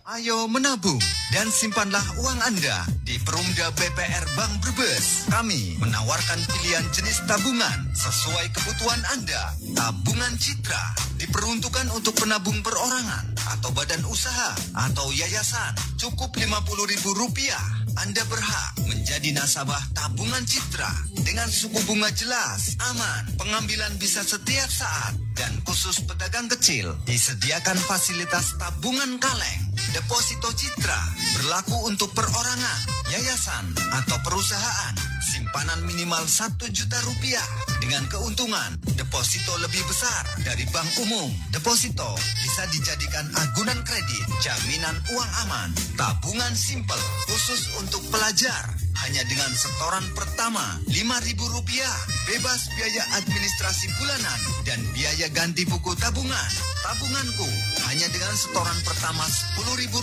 Speaker 5: Ayo menabung dan simpanlah uang Anda di Perumda BPR Bank Brebes. Kami menawarkan pilihan jenis tabungan sesuai kebutuhan Anda. Tabungan Citra diperuntukkan untuk penabung perorangan atau badan usaha atau yayasan. Cukup Rp50.000. Anda berhak menjadi nasabah tabungan Citra dengan suku bunga jelas, aman, pengambilan bisa setiap saat, dan khusus pedagang kecil disediakan fasilitas tabungan kaleng. Deposito Citra berlaku untuk perorangan, yayasan, atau perusahaan. Simpanan minimal Rp1.000.000 dengan keuntungan deposito lebih besar dari bank umum. Deposito bisa dijadikan agunan kredit, jaminan uang aman, tabungan simpel khusus untuk pelajar. Hanya dengan setoran pertama Rp5.000, bebas biaya administrasi bulanan dan biaya ganti buku tabungan. Tabunganku hanya dengan setoran pertama Rp10.000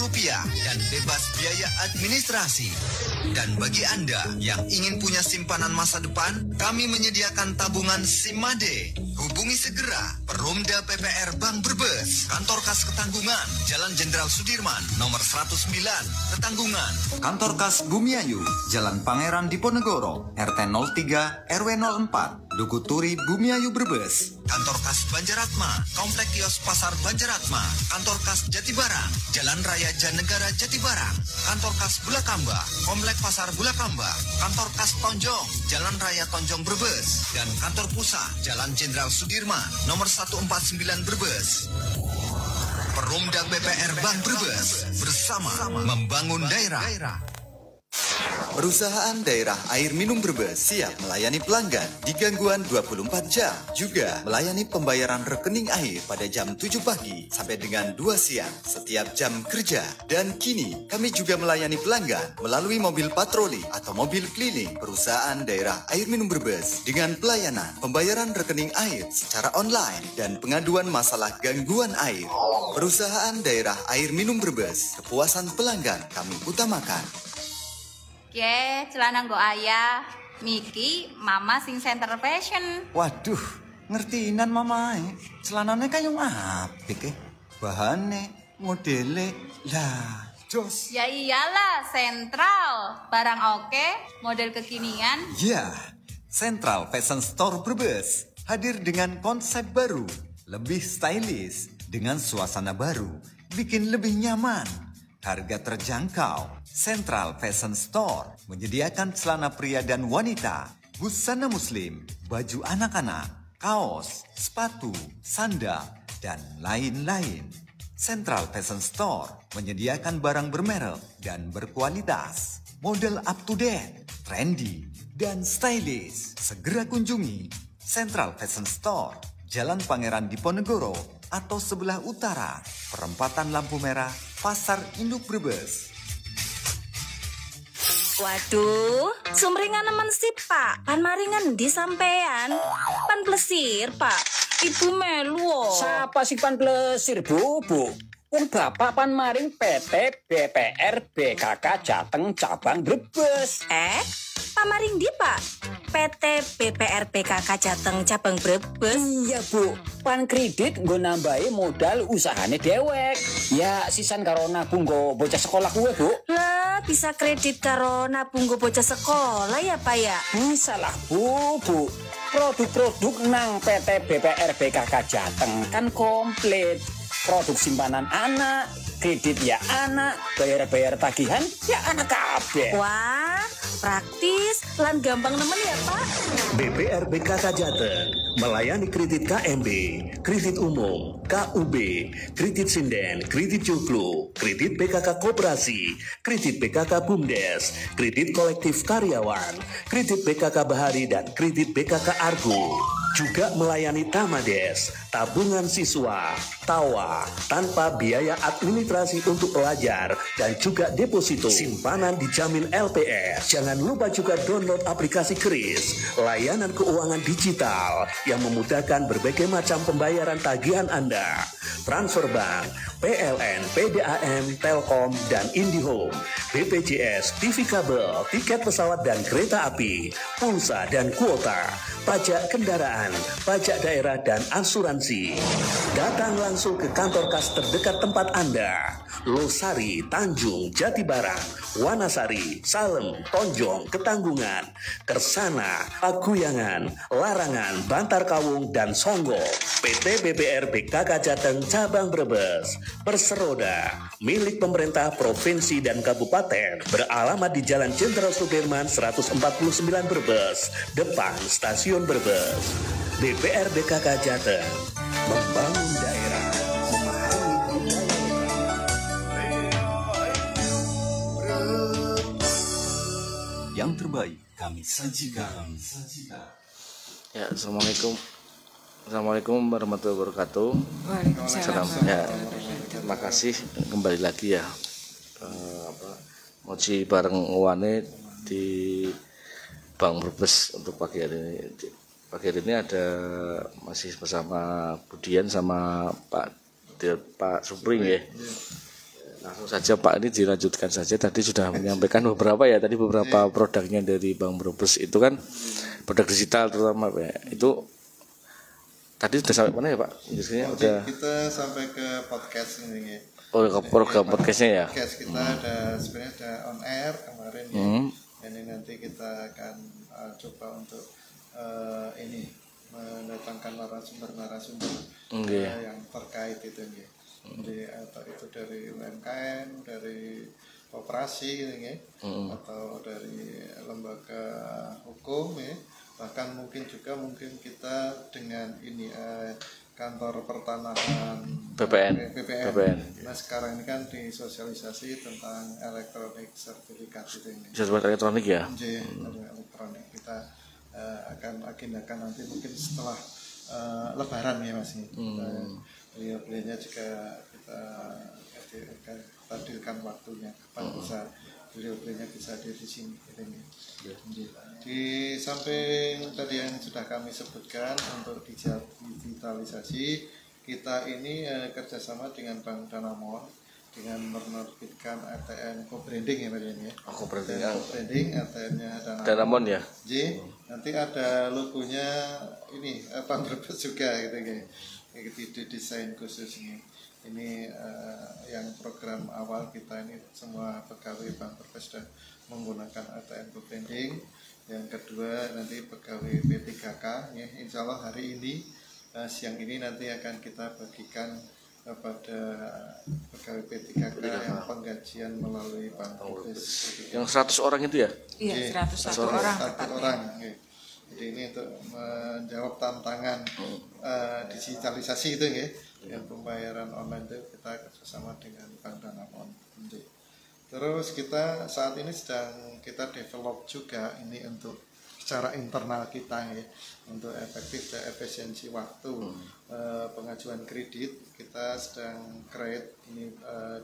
Speaker 5: dan bebas biaya administrasi. Dan bagi Anda yang ingin punya simpanan masa depan, kami menyediakan tabungan Simade. Hubungi segera Perumda BPR Bank Brebes, Kantor Kas Ketanggungan, Jalan Jenderal Sudirman, nomor 109, Ketanggungan.
Speaker 4: Kantor Kas Bumiayu, Jalan Pangeran Diponegoro, RT 03 RW 04, Duku Turi, Bumiayu, Brebes.
Speaker 5: Kantor Kas Banjaratma, Komplek Kios Pasar Banjaratma. Kantor Kas Jatibarang, Jalan Raya Janegara Jatibarang. Kantor Kas Bulakamba, Komplek Pasar Bulakamba. Kantor Kas Tonjong, Jalan Raya Tonjong Brebes. Dan kantor pusat, Jalan Jenderal Sudirman, nomor 149 Brebes. Perumda BPR Bank Brebes bersama membangun daerah.
Speaker 4: Perusahaan daerah air minum Brebes siap melayani pelanggan di gangguan 24 jam. Juga melayani pembayaran rekening air pada jam 7 pagi sampai dengan 2 siang setiap jam kerja. Dan kini kami juga melayani pelanggan melalui mobil patroli atau mobil keliling perusahaan daerah air minum Brebes dengan pelayanan pembayaran rekening air secara online dan pengaduan masalah gangguan air. Perusahaan daerah air minum Brebes, kepuasan pelanggan kami utamakan.
Speaker 6: Oke, celana nggo ayah, Miki, mama sing center fashion.
Speaker 4: Waduh, ngertiinan mamae. Celanane kaya apik bahane, modele, lah, jos.
Speaker 6: Ya iyalah, sentral, barang oke, model kekinian.
Speaker 4: Ya, Central Fashion Store Brebes. hadir dengan konsep baru, lebih stylish, dengan suasana baru, bikin lebih nyaman. Harga terjangkau. Central Fashion Store menyediakan celana pria dan wanita, busana muslim, baju anak-anak, kaos, sepatu, sandal, dan lain-lain. Central Fashion Store menyediakan barang bermerek dan berkualitas, model up to date, trendy, dan stylish. Segera kunjungi Central Fashion Store, Jalan Pangeran Diponegoro atau sebelah utara, perempatan lampu merah, Pasar Induk Brebes.
Speaker 7: Waduh, sumringan nemen sih Pak. Pan maringan di sampean. Pan plesir Pak. Ibu melu.
Speaker 8: Siapa sih pan plesir, Bu? Wong bapak pan maring PT BPR BKK Jateng cabang Brebes.
Speaker 7: Pamaring di Pak. PT BPR BKK Jateng cabang Brebes.
Speaker 8: Iya Bu, pan kredit nggo nambahi modal usahane dewek. Ya sisan karo nabung nggo bocah sekolah kuwe Bu.
Speaker 7: Lah, bisa kredit karo nabung go bocah sekolah ya Pak ya?
Speaker 8: Bisa lah Bu. Produk-produk nang PT BPR BKK Jateng kan komplit. Produk simpanan anak, kredit ya anak, bayar-bayar tagihan ya anak kabeh.
Speaker 7: Wah, praktis lan gampang nemen ya Pak.
Speaker 9: BPR BKK Jateng melayani kredit KMB, kredit umum, KUB, kredit sinden, kredit joglo, kredit PKK Koperasi, kredit PKK Bumdes, kredit kolektif karyawan, kredit PKK Bahari, dan kredit PKK Argo. Juga melayani Tamades, tabungan siswa, TAWA, tanpa biaya administrasi untuk pelajar, dan juga deposito. Simpanan dijamin LPS. Jangan lupa juga download aplikasi Kris, layanan keuangan digital yang memudahkan berbagai macam pembayaran tagihan Anda. Transfer bank, PLN, PDAM, Telkom, dan IndiHome, BPJS, TV kabel, tiket pesawat dan kereta api, pulsa dan kuota, pajak kendaraan, pajak daerah, dan asuransi. Datang langsung ke kantor kas terdekat tempat Anda. Losari, Tanjung, Jatibarang, Wanasari, Salem, Tonjong, Ketanggungan, Kersana, Paguyangan, Larangan, Bantar Kawung, dan Songgo. PT BPR BKK Jateng Cabang Brebes, berseroda, milik pemerintah provinsi dan kabupaten, beralamat di Jalan Jenderal Sudirman 149 Brebes, depan Stasiun Brebes. BPR BKK Jateng, membangun daerah, memahami budaya.
Speaker 4: Yang terbaik kami sajikan.
Speaker 1: Ya, assalamualaikum warahmatullahi wabarakatuh.
Speaker 3: Waalaikumsalam.
Speaker 1: Ya, terima kasih kembali lagi ya. Moci bareng Wane di Bank Brebes untuk pagi hari ini. Pagi hari ini ada masih bersama Budian sama Pak Supring ya. Langsung saja Pak, ini dilanjutkan saja. Tadi sudah menyampaikan beberapa produknya dari Bank Brebes itu kan produk digital terutama Pak ya. Itu tadi sudah sampai mana ya Pak? Udah
Speaker 2: Kita sampai ke podcast ini.
Speaker 1: Oh, ke program podcastnya ya.
Speaker 2: Podcast kita sebenarnya ada on air kemarin ya. Ini nanti kita akan coba untuk ini mendatangkan narasumber yang terkait itu ya. Jadi atau itu dari UMKM, dari koperasi gitu ya, atau dari lembaga hukum ya. Bahkan mungkin kita dengan ini kantor pertanahan
Speaker 1: BPN.
Speaker 2: Nah sekarang ini kan disosialisasi tentang elektronik sertifikat itu ini.
Speaker 1: Sertifikat elektronik ya.
Speaker 2: Ada elektronik. Kita akan agendakan nanti mungkin setelah Lebaran ya Mas. Beliau-beliaunya juga kita hadirkan waktunya kapan beliau-beliaunya bisa hadir di sini. Di samping tadi yang sudah kami sebutkan untuk digitalisasi, kita ini kerjasama dengan Bank Danamon dengan menerbitkan ATM co-branding ya Pak ya. Co-branding ATM-nya
Speaker 1: Danamon ya.
Speaker 2: Nanti ada logonya ini Bank Brebes juga gitu ya. Itu desain khusus ini. Ini yang program awal kita ini semua pegawai Bank Berbes sudah menggunakan ATM co-branding. Yang kedua nanti pegawai P3K ya, insya Allah hari ini siang ini nanti akan kita bagikan kepada pegawai P3K yang penggajian melalui Bank Berbes.
Speaker 1: Yang 100 orang itu ya?
Speaker 3: Iya, 101 orang.
Speaker 2: 1 orang. Ya. Jadi ini untuk menjawab tantangan digitalisasi itu ya. Yang pembayaran online itu kita kerjasama dengan Bank Danamon. Terus kita saat ini sedang kita develop juga ini untuk secara internal kita ya, untuk efektif dan efisiensi waktu pengajuan kredit. Kita sedang create ini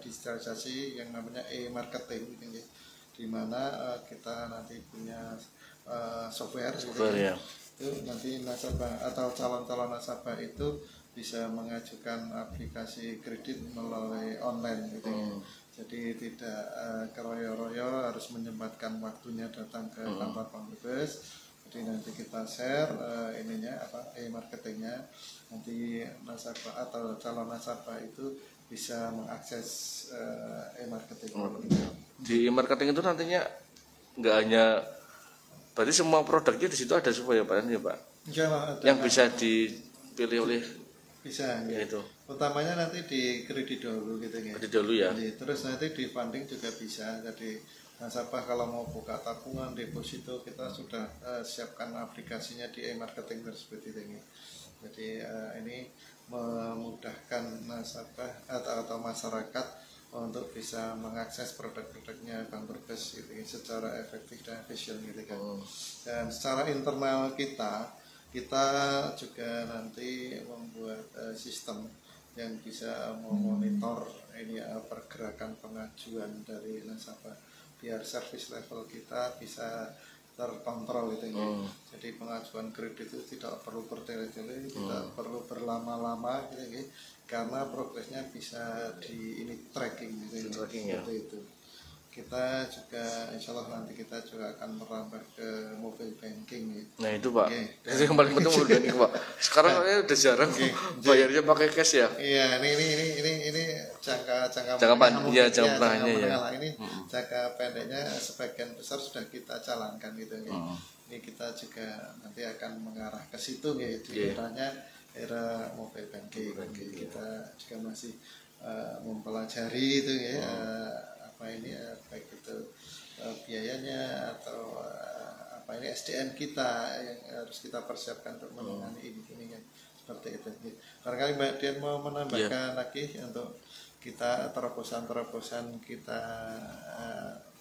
Speaker 2: digitalisasi yang namanya e-marketing gitu ya, di mana kita nanti punya software
Speaker 1: ya.
Speaker 2: Itu nanti nasabah atau calon-calon nasabah itu bisa mengajukan aplikasi kredit melalui online gitu ya. Jadi tidak keroyo-royo harus menyempatkan waktunya datang ke kantor Bank Berbes. Jadi nanti kita share e-marketingnya, nanti nasabah atau calon nasabah itu bisa mengakses e-marketing.
Speaker 1: Di e-marketing itu nantinya nggak hanya, berarti semua produknya di situ ada semua ya Pak? Ya, Pak? Yang bisa dipilih oleh
Speaker 2: bisa
Speaker 1: ya, itu.
Speaker 2: Utamanya nanti di kredit dulu gitu ya.
Speaker 1: Kredit dulu ya.
Speaker 2: Jadi, terus nanti di funding juga bisa. Jadi nasabah kalau mau buka tabungan, deposito, kita sudah siapkan aplikasinya di e-marketing tersebut ini. Jadi ini memudahkan nasabah atau masyarakat untuk bisa mengakses produk-produknya Bank Berbes gitu, secara efektif dan efisien gitu kan. Dan secara internal kita juga nanti membuat sistem yang bisa memonitor ini pergerakan pengajuan dari nasabah biar service level kita bisa terkontrol gitu ya. Jadi pengajuan kredit itu tidak perlu bertele-tele, tidak perlu berlama-lama gitu ya, karena progresnya bisa tracking gitu ya. Itu. Kita juga insya Allah nanti kita juga akan merambah ke mobile banking ya.
Speaker 1: Nah itu Pak, itu yang paling penting mobile banking Pak. Sekarang udah jarang bayarnya pakai cash ya.
Speaker 2: Iya, ini jangka
Speaker 1: menengahnya ya.
Speaker 2: Ini jangka pendeknya sebagian besar sudah kita jalankan gitu ya. Ini kita juga nanti akan mengarah ke situ ya, itu era mobile banking. Kita juga masih mempelajari itu ya. Baik itu biayanya atau SDM kita yang harus kita persiapkan untuk menangani ini seperti itu. Barangkali Mbak Dian mau menambahkan lagi untuk kita terobosan kita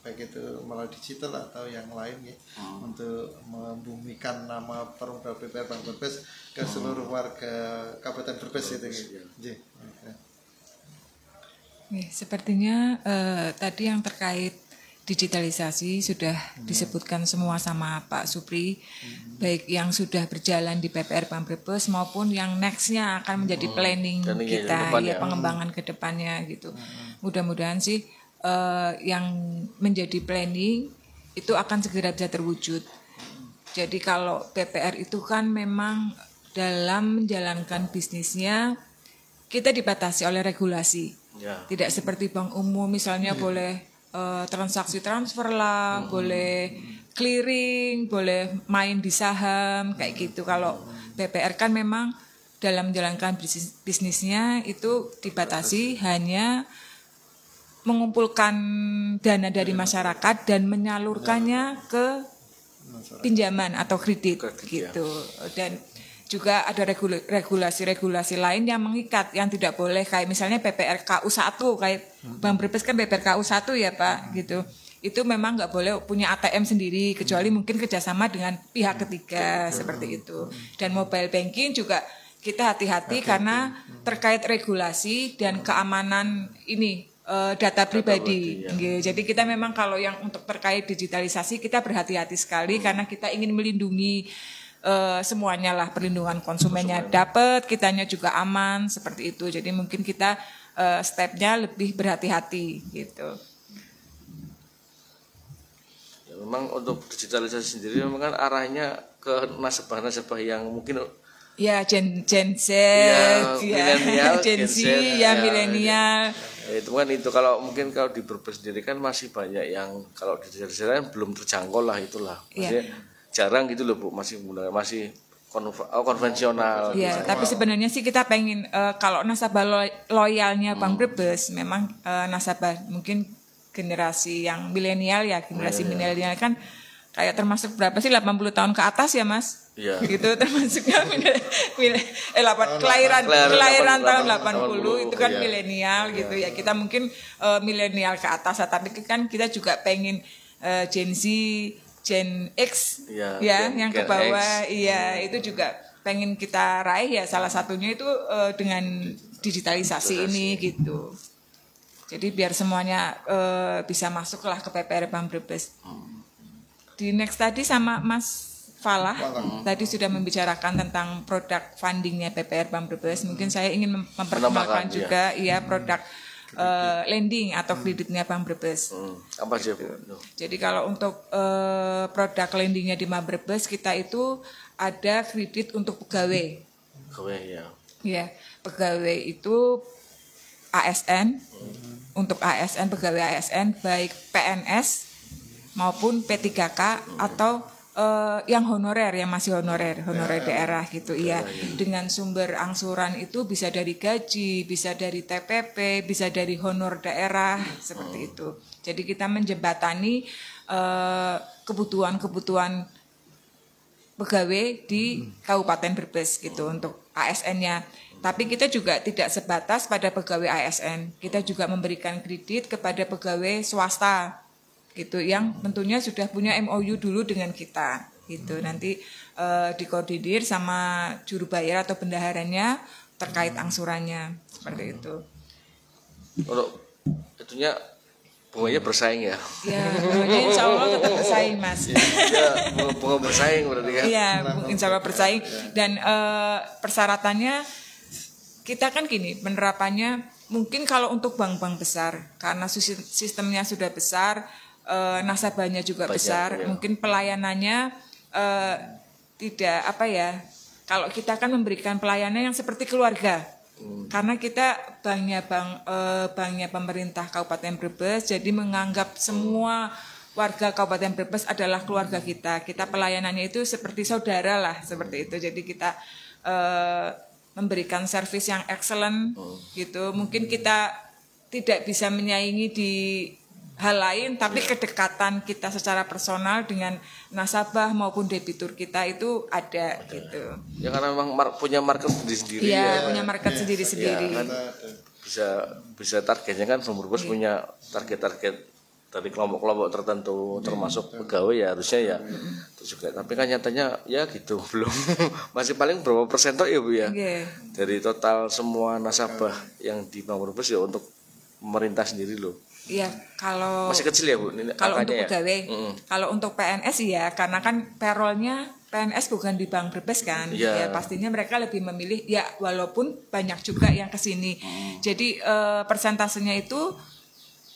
Speaker 2: baik itu melalui digital atau yang lain ya, untuk membumikan nama Perumda BPR Bank Berbes ke seluruh warga Kabupaten Brebes itu ya.
Speaker 3: Sepertinya tadi yang terkait digitalisasi sudah disebutkan semua sama Pak Supri, baik yang sudah berjalan di PPR Bank Brebes maupun yang nextnya akan menjadi planning kita ya, pengembangan ke depannya gitu. Mudah-mudahan sih yang menjadi planning itu akan segera bisa terwujud. Jadi kalau PPR itu kan memang dalam menjalankan bisnisnya kita dibatasi oleh regulasi. Tidak seperti bank umum misalnya boleh transaksi transfer lah, boleh clearing, boleh main di saham kayak gitu. Kalau PPR kan memang dalam menjalankan bisnisnya itu dibatasi hanya mengumpulkan dana dari masyarakat dan menyalurkannya ke pinjaman atau kredit gitu. Dan juga ada regulasi-regulasi lain yang mengikat, yang tidak boleh kayak misalnya PPRKU 1 kayak Bank Brebes kan PPRKU 1 ya Pak gitu. Itu memang nggak boleh punya ATM sendiri kecuali mungkin kerjasama dengan pihak ketiga seperti itu. Dan mobile banking juga kita hati-hati karena terkait regulasi dan keamanan ini data pribadi. Jadi kita memang kalau yang untuk terkait digitalisasi kita berhati-hati sekali karena kita ingin melindungi semuanya lah, perlindungan konsumennya dapat, kitanya juga aman seperti itu. Jadi mungkin kita stepnya lebih berhati-hati gitu.
Speaker 1: Ya, memang untuk digitalisasi sendiri memang kan arahnya ke nasabah-nasabah yang mungkin
Speaker 3: Ya Gen Z,
Speaker 10: milenial,
Speaker 3: Gen Z, ya milenial.
Speaker 10: Itu kan itu kalau mungkin kalau di Brebes sendiri kan masih banyak yang kalau di daerah kan belum terjangkau lah itulah. Maksudnya jarang gitu loh Bu, masih konvensional.
Speaker 3: Iya, tapi sebenarnya sih kita pengen kalau nasabah loyalnya Bank Brebes memang nasabah mungkin generasi yang milenial ya, generasi milenial kan kayak termasuk berapa sih 80 tahun ke atas ya Mas?
Speaker 10: Iya.
Speaker 3: Gitu termasuknya kelahiran tahun 80 itu kan milenial gitu ya. Kita mungkin milenial ke atas tapi kan kita juga pengen Gen Z, Gen X yang ke bawah itu juga pengen kita raih ya, salah satunya itu dengan digitalisasi ini gitu. Jadi biar semuanya bisa masuklah ke PPR Bank Brebes. Di next tadi sama Mas Falah tadi sudah membicarakan tentang produk fundingnya PPR Bank Brebes. Mungkin saya ingin memperkenalkan juga produk lending atau kreditnya Bank Brebes.
Speaker 10: Apa sih Bu?
Speaker 3: Jadi kalau untuk produk lendingnya di Bank Brebes kita itu ada kredit untuk pegawai.
Speaker 10: Pegawai ya.
Speaker 3: Ya, pegawai itu ASN. Untuk ASN, pegawai ASN baik PNS maupun P3K atau yang honorer, yang masih honorer daerah gitu dengan sumber angsuran itu bisa dari gaji, bisa dari TPP, bisa dari honor daerah seperti itu. Jadi kita menjembatani kebutuhan pegawai di Kabupaten Brebes gitu untuk ASN-nya. Tapi kita juga tidak sebatas pada pegawai ASN, kita juga memberikan kredit kepada pegawai swasta gitu yang tentunya sudah punya MOU dulu dengan kita gitu. Nanti dikoordinir sama juru bayar atau bendaharanya terkait angsurannya seperti itu.
Speaker 10: Untuk itunya bunganya bersaing ya?
Speaker 3: Ya, bunganya insya Allah tetap bersaing Mas.
Speaker 10: Ya, bunga bersaing berarti kan?
Speaker 3: Iya, insya Allah bersaing. Dan persyaratannya kita kan gini, penerapannya mungkin kalau untuk bank-bank besar karena sistemnya sudah besar, nasabahnya juga besar, mungkin pelayanannya tidak kalau kita kan memberikan pelayanan yang seperti keluarga, karena kita banknya pemerintah Kabupaten Brebes, jadi menganggap semua warga Kabupaten Brebes adalah keluarga kita pelayanannya itu seperti saudara lah, seperti itu. Jadi kita memberikan servis yang excellent gitu. Mungkin kita tidak bisa menyaingi di hal lain, tapi kedekatan kita secara personal dengan nasabah maupun debitur kita itu ada gitu.
Speaker 10: Ya karena memang punya market sendiri-sendiri.
Speaker 3: Iya, punya market sendiri-sendiri.
Speaker 10: Ya, kan bisa targetnya kan Bank Brebes punya target-target dari kelompok-kelompok tertentu termasuk pegawai ya harusnya ya itu juga. Tapi kan nyatanya ya gitu belum masih paling berapa persen toh ya Bu ya. Dari total semua nasabah yang di Bank Brebes ya untuk pemerintah sendiri loh.
Speaker 3: Iya, kalau
Speaker 10: masih kecil ya Bu.
Speaker 3: Kalau untuk pegawai, kalau untuk PNS ya, karena kan payrollnya PNS bukan di Bank Brebes kan, ya pastinya mereka lebih memilih ya walaupun banyak juga yang ke sini. Jadi persentasenya itu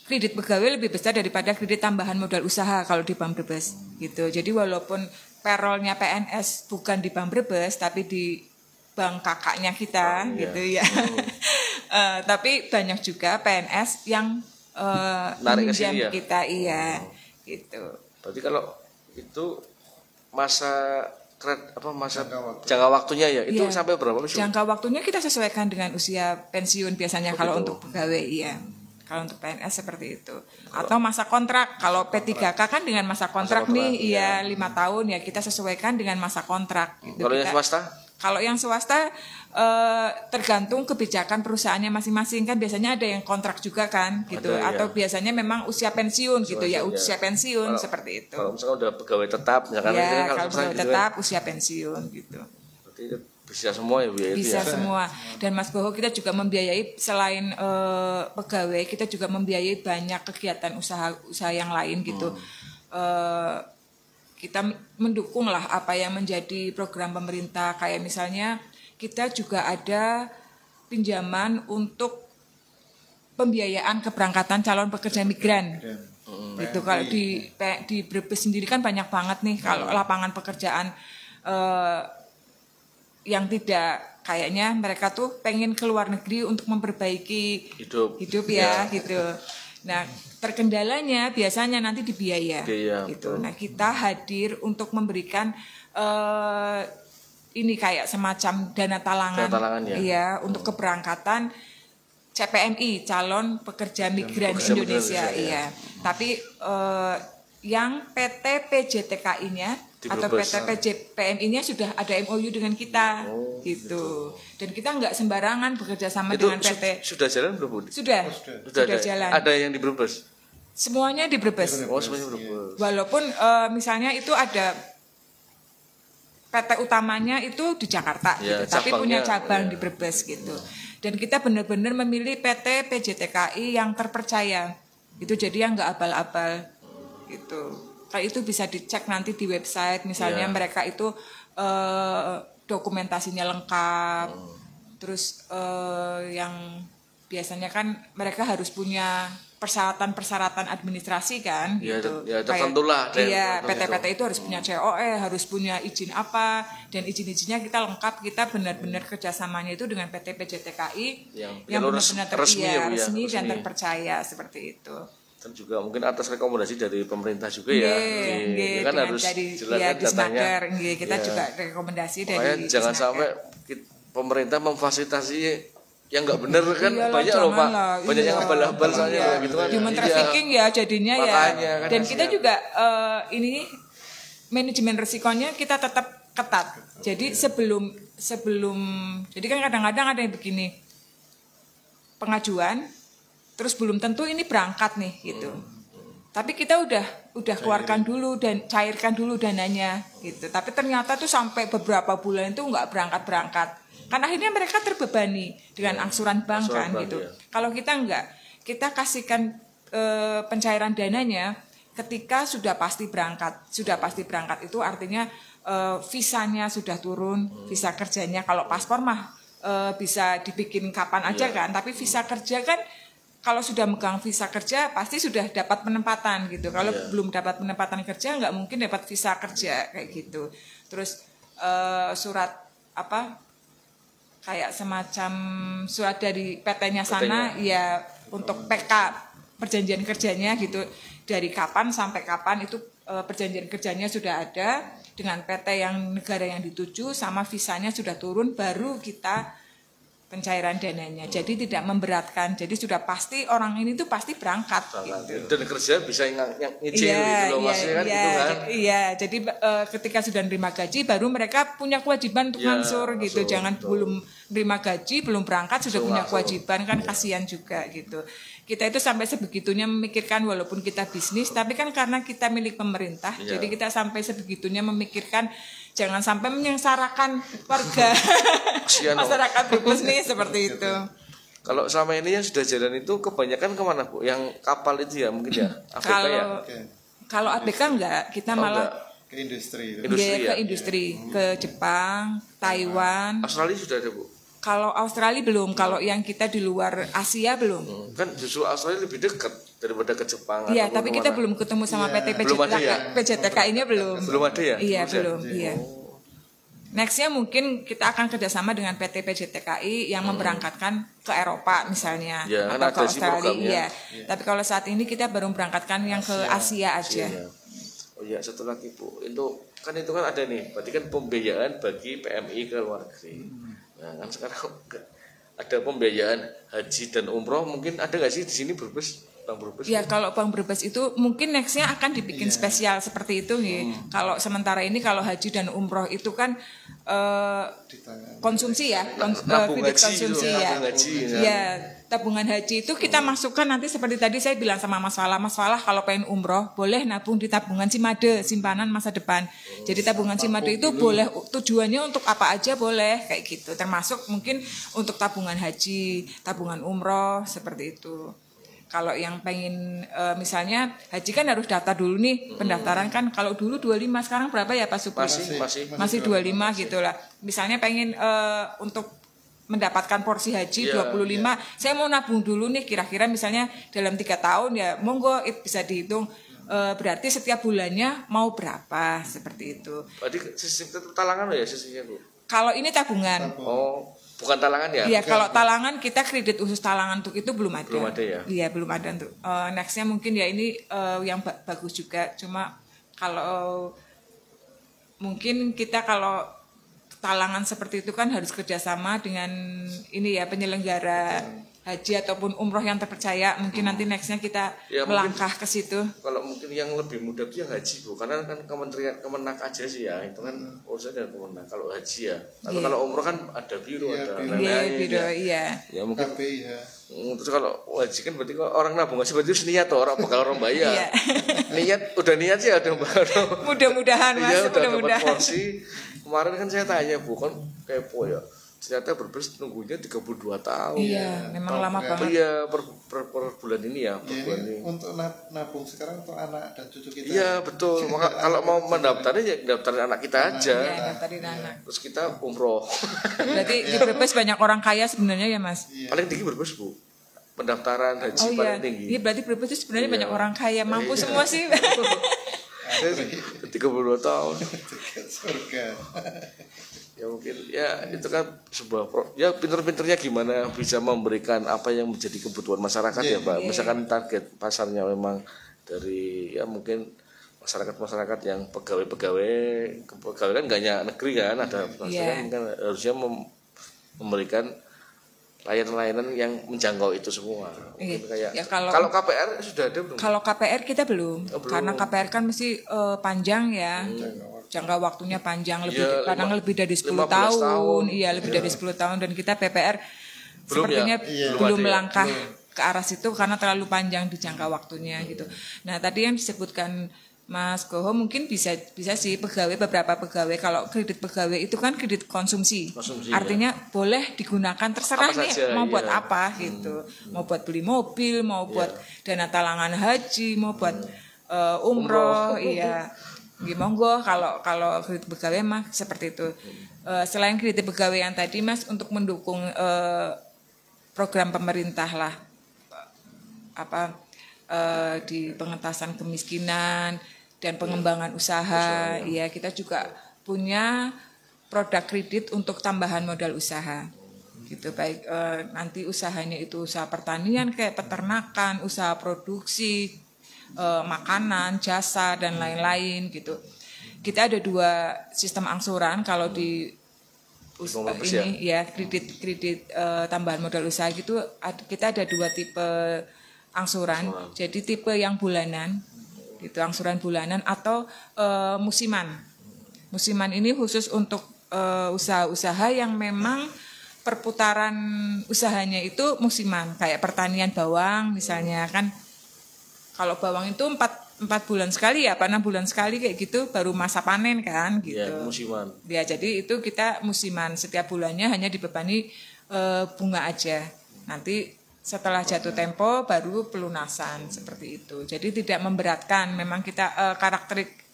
Speaker 3: kredit pegawai lebih besar daripada kredit tambahan modal usaha kalau di Bank Brebes gitu. Jadi walaupun payrollnya PNS bukan di Bank Brebes tapi di bank kakaknya kita gitu ya. Tapi banyak juga PNS yang meminjam kita gitu.
Speaker 10: Berarti kalau itu jangka waktunya ya itu sampai berapa sih?
Speaker 3: Jangka waktunya kita sesuaikan dengan usia pensiun biasanya kalau untuk pegawai Kalau untuk PNS seperti itu. Atau masa kontrak. Kalau P3K kan dengan masa kontrak nih 5 tahun ya kita sesuaikan dengan masa kontrak gitu.
Speaker 10: Kalau yang swasta?
Speaker 3: Kalau yang swasta tergantung kebijakan perusahaannya masing-masing kan biasanya ada yang kontrak juga kan gitu atau biasanya memang usia pensiun gitu ya usia pensiun seperti itu.
Speaker 10: Kalau misalnya udah pegawai tetap misalkan
Speaker 3: kalau pegawai tetap usia pensiun gitu.
Speaker 10: Berarti bisa semua ya Bu ya?
Speaker 3: Bisa semua. Dan Mas Boho kita juga membiayai selain pegawai kita juga membiayai banyak kegiatan usaha yang lain gitu. Kita mendukung lah apa yang menjadi program pemerintah kayak misalnya kita juga ada pinjaman untuk pembiayaan keberangkatan calon pekerja migran. Itu kalau di Brebes sendiri kan banyak banget nih kalau lapangan pekerjaan yang tidak, kayaknya mereka tuh pengen ke luar negeri untuk memperbaiki hidup ya gitu. Nah, terkendalanya biasanya nanti di biaya gitu. Nah, kita hadir untuk memberikan ini kayak semacam dana talangan ya untuk keberangkatan CPMI, calon pekerja migran Indonesia iya. Tapi yang PT PJTKI-nya atau PT PMI-nya sudah ada MOU dengan kita gitu. Dan kita nggak sembarangan bekerja sama dengan PT.
Speaker 10: Sudah jalan belum, Bu?
Speaker 3: Sudah jalan.
Speaker 10: Ada yang di Brebes?
Speaker 3: Semuanya di Brebes.
Speaker 10: Semuanya Brebes.
Speaker 3: Walaupun misalnya itu ada PT utamanya itu di Jakarta gitu, tapi punya cabang di Brebes gitu. Dan kita benar-benar memilih PT PJTKI yang terpercaya. Itu jadi yang nggak abal-abal gitu. Kayak itu bisa dicek nanti di website, misalnya mereka itu dokumentasinya lengkap, terus yang biasanya kan mereka harus punya persyaratan administrasi kan, gitu.
Speaker 10: Ya tertentulah.
Speaker 3: Iya, PT-PT itu harus punya COE, harus punya izin apa, dan izin-izinnya kita lengkap. Kita benar-benar kerjasamanya itu dengan PT PJTKI yang benar-benar resmi dan terpercaya seperti itu.
Speaker 10: Dan juga mungkin atas rekomendasi dari pemerintah juga ya. Kan harus jelas datanya.
Speaker 3: Kita juga rekomendasi dari
Speaker 10: jangan sampai pemerintah memfasilitasi yang nggak benar kan. Banyak loh Pak, banyak yang abal-abal soalnya gitu kan.
Speaker 3: Human trafficking ya jadinya ya. Dan kita juga ini manajemen risikonya kita tetap ketat. Jadi sebelum jadi kan kadang-kadang ada yang begini, pengajuan terus belum tentu ini berangkat nih gitu. Tapi kita udah keluarkan dulu dan cairkan dulu dananya gitu. Tapi ternyata tuh sampai beberapa bulan itu nggak berangkat. Kan akhirnya mereka terbebani dengan angsuran bank kan gitu. Kalau kita enggak, kita kasihkan pencairan dananya ketika sudah pasti berangkat. Sudah pasti berangkat itu artinya visanya sudah turun, visa kerjanya. Kalau paspor mah bisa dibikin kapan aja kan. Tapi visa kerja kan kalau sudah megang visa kerja pasti sudah dapat penempatan gitu. Kalau belum dapat penempatan kerja nggak mungkin dapat visa kerja kayak gitu. Terus surat apa kayak semacam surat dari PT-nya sana ya untuk PK perjanjian kerjanya gitu. Dari kapan sampai kapan itu perjanjian kerjanya sudah ada dengan PT yang negara yang dituju sama visanya sudah turun baru kita pencairan dananya. Jadi tidak memberatkan. Jadi sudah pasti orang ini tuh pasti berangkat. Gitu.
Speaker 10: Dan kerja bisa nyicil gitu loh Mas kan gitu kan.
Speaker 3: Iya, jadi ketika sudah nerima gaji baru mereka punya kewajiban untuk ngansur gitu. Jangan belum nerima gaji, belum berangkat sudah punya kewajiban kan kasihan juga gitu. Kita itu sampai sebegitunya memikirkan walaupun kita bisnis tapi kan karena kita milik pemerintah. Jadi kita sampai sebegitunya memikirkan jangan sampai menyengsarakan warga masyarakat Brebes nih seperti itu.
Speaker 10: Kalau selama ini yang sudah jalan itu kebanyakan kemana Bu? Yang kapal itu ya mungkin ya ABK
Speaker 3: Kalau ABK enggak, kita malah
Speaker 2: ke industri.
Speaker 3: Ke industri, ke Jepang, Taiwan.
Speaker 10: Australia sudah ada Bu?
Speaker 3: Kalau Australia belum, kalau yang kita di luar Asia belum.
Speaker 10: Kan justru Australia lebih dekat daripada ke Jepang.
Speaker 3: Iya, tapi kita belum ketemu sama PT PJTKI-nya belum.
Speaker 10: Belum ada ya?
Speaker 3: Iya, belum. Iya. Nextnya mungkin kita akan kerjasama dengan PT PJTKI yang memberangkatkan ke Eropa misalnya atau ke Australia. Tapi kalau saat ini kita baru memberangkatkan yang ke Asia aja.
Speaker 10: Oh iya, satu lagi Bu, itu kan ada nih, berarti kan pembiayaan bagi PMI ke luar negeri. Nah kan sekarang ada pembiayaan haji dan umroh, mungkin ada nggak sih di sini Brebes? Bang Brebes?
Speaker 3: Ya kalau Bang Brebes itu mungkin nextnya akan dibikin spesial seperti itu nih. Kalau sementara ini kalau haji dan umroh itu kan konsumsi ya, kredit konsumsi ya. Ya tabungan haji itu kita masukkan nanti seperti tadi saya bilang sama Mas Falah kalau pengen umroh boleh nabung di tabungan Simade, simpanan masa depan. Jadi tabungan Simade itu boleh tujuannya untuk apa aja boleh kayak gitu. Termasuk mungkin untuk tabungan haji, tabungan umroh seperti itu. Kalau yang pengen misalnya haji kan harus daftar dulu nih, pendaftaran kan kalau dulu 25 sekarang berapa ya Pak Supri? Masih 25 gitulah. Misalnya pengen untuk mendapatkan porsi haji 25, saya mau nabung dulu nih kira-kira misalnya dalam 3 tahun ya monggo bisa dihitung berarti setiap bulannya mau berapa seperti itu.
Speaker 10: Berarti sistem talangan ya sistemnya Bu?
Speaker 3: Kalau ini tabungan.
Speaker 10: Oh, bukan talangan ya?
Speaker 3: Iya, kalau talangan kita kredit khusus talangan untuk itu belum ada.
Speaker 10: Belum ada ya?
Speaker 3: Iya, belum ada untuk. Nextnya mungkin ya ini yang bagus juga. Cuma kalau mungkin kita kalau talangan seperti itu kan harus kerjasama dengan ini ya penyelenggara haji ataupun umroh yang terpercaya. Mungkin nanti nextnya kita
Speaker 10: ya,
Speaker 3: melangkah ke situ.
Speaker 10: Kalau mungkin yang lebih mudah itu yang haji Bu, karena kan Kemenak aja sih ya, itu kan urusan dengan Kemenak. Kalau haji ya, atau kalau umroh kan ada biro, ada lain-lain.
Speaker 3: Biro, iya.
Speaker 10: Ya mungkin. Terus kalau haji kan berarti kalau orang nabung haji berarti niat orang bakal orang bayar. Udah niat sih ada
Speaker 3: mudah-mudahan Mas,
Speaker 10: ya,
Speaker 3: mudah-mudahan.
Speaker 10: Porsi. Kemarin kan saya tanya Bu, kan kepo ya. Ternyata Berbes nunggunya 32 tahun.
Speaker 3: Iya, memang lama banget.
Speaker 10: Iya, per bulan ini ya.
Speaker 2: Bulan ini. Untuk nabung sekarang untuk anak dan cucu kita.
Speaker 10: Iya, betul. Maka kalau mau mendaftarnya ya daftarin anak kita aja.
Speaker 3: Iya, daftarin anak.
Speaker 10: Terus kita umroh.
Speaker 3: Berarti di Brebes banyak orang kaya sebenarnya ya, Mas?
Speaker 10: Iya. Paling tinggi Brebes, Bu. Pendaftaran haji paling tinggi.
Speaker 3: Iya, berarti Brebes itu sebenarnya banyak orang kaya, mampu semua sih.
Speaker 10: 32 tahun.
Speaker 2: Surga.
Speaker 10: Ya mungkin ya itu kan sebuah ya pinter-pinternya gimana bisa memberikan apa yang menjadi kebutuhan masyarakat ya Pak. Misalkan target pasarnya memang dari ya mungkin masyarakat yang pegawai kan nggak hanya negeri kan, ada kan harusnya memberikan layanan-layanan yang menjangkau itu semua. Kayak
Speaker 3: ya,
Speaker 10: kalau KPR sudah ada belum?
Speaker 3: Kalau KPR kita belum. Karena KPR kan mesti panjang ya. Jangka waktunya panjang, kadang lebih dari 10 tahun. Iya, lebih dari 10 tahun, dan kita PPR sepertinya belum melangkah ke arah situ karena terlalu panjang di jangka waktunya gitu. Nah, tadi yang disebutkan Mas Goho mungkin bisa sih beberapa pegawai, kalau kredit pegawai itu kan kredit konsumsi artinya boleh digunakan terserah apa nih saja, mau buat apa gitu, mau buat beli mobil, mau buat dana talangan haji, mau buat umroh. Iya, monggo kalau kredit pegawai mah seperti itu. Selain kredit pegawai yang tadi Mas, untuk mendukung program pemerintah lah di pengentasan kemiskinan dan pengembangan usaha. Ya, kita juga punya produk kredit untuk tambahan modal usaha. Gitu, baik nanti usahanya itu usaha pertanian kayak peternakan, usaha produksi, makanan, jasa dan lain-lain gitu. Kita ada 2 sistem angsuran kalau di ini ya kredit tambahan modal usaha gitu. Kita ada 2 tipe angsuran. Jadi tipe yang bulanan, gitu, angsuran bulanan atau musiman. Musiman ini khusus untuk usaha-usaha yang memang perputaran usahanya itu musiman, kayak pertanian bawang misalnya kan. Kalau bawang itu 4 bulan sekali ya, 6 bulan sekali kayak gitu baru masa panen kan gitu.
Speaker 10: Ya, musiman.
Speaker 3: Ya, jadi itu kita musiman, setiap bulannya hanya dibebani bunga aja. Nanti setelah jatuh tempo baru pelunasan seperti itu. Jadi tidak memberatkan. Memang kita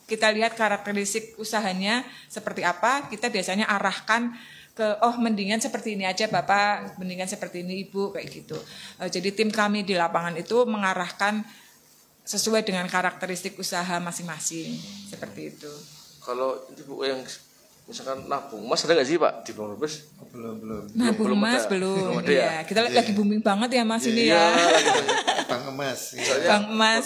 Speaker 3: kita lihat karakteristik usahanya seperti apa, kita biasanya arahkan ke mendingan seperti ini aja Bapak, mendingan seperti ini Ibu, kayak gitu. Jadi tim kami di lapangan itu mengarahkan sesuai dengan karakteristik usaha masing-masing seperti itu.
Speaker 10: Kalau Ibu yang misalkan nabung emas ada nggak sih Pak di Bank Brebes?
Speaker 2: Belum.
Speaker 3: Nabung emas belum. Iya, kita lagi booming banget ya Mas ini ya.
Speaker 2: Bank emas.
Speaker 3: Bank emas.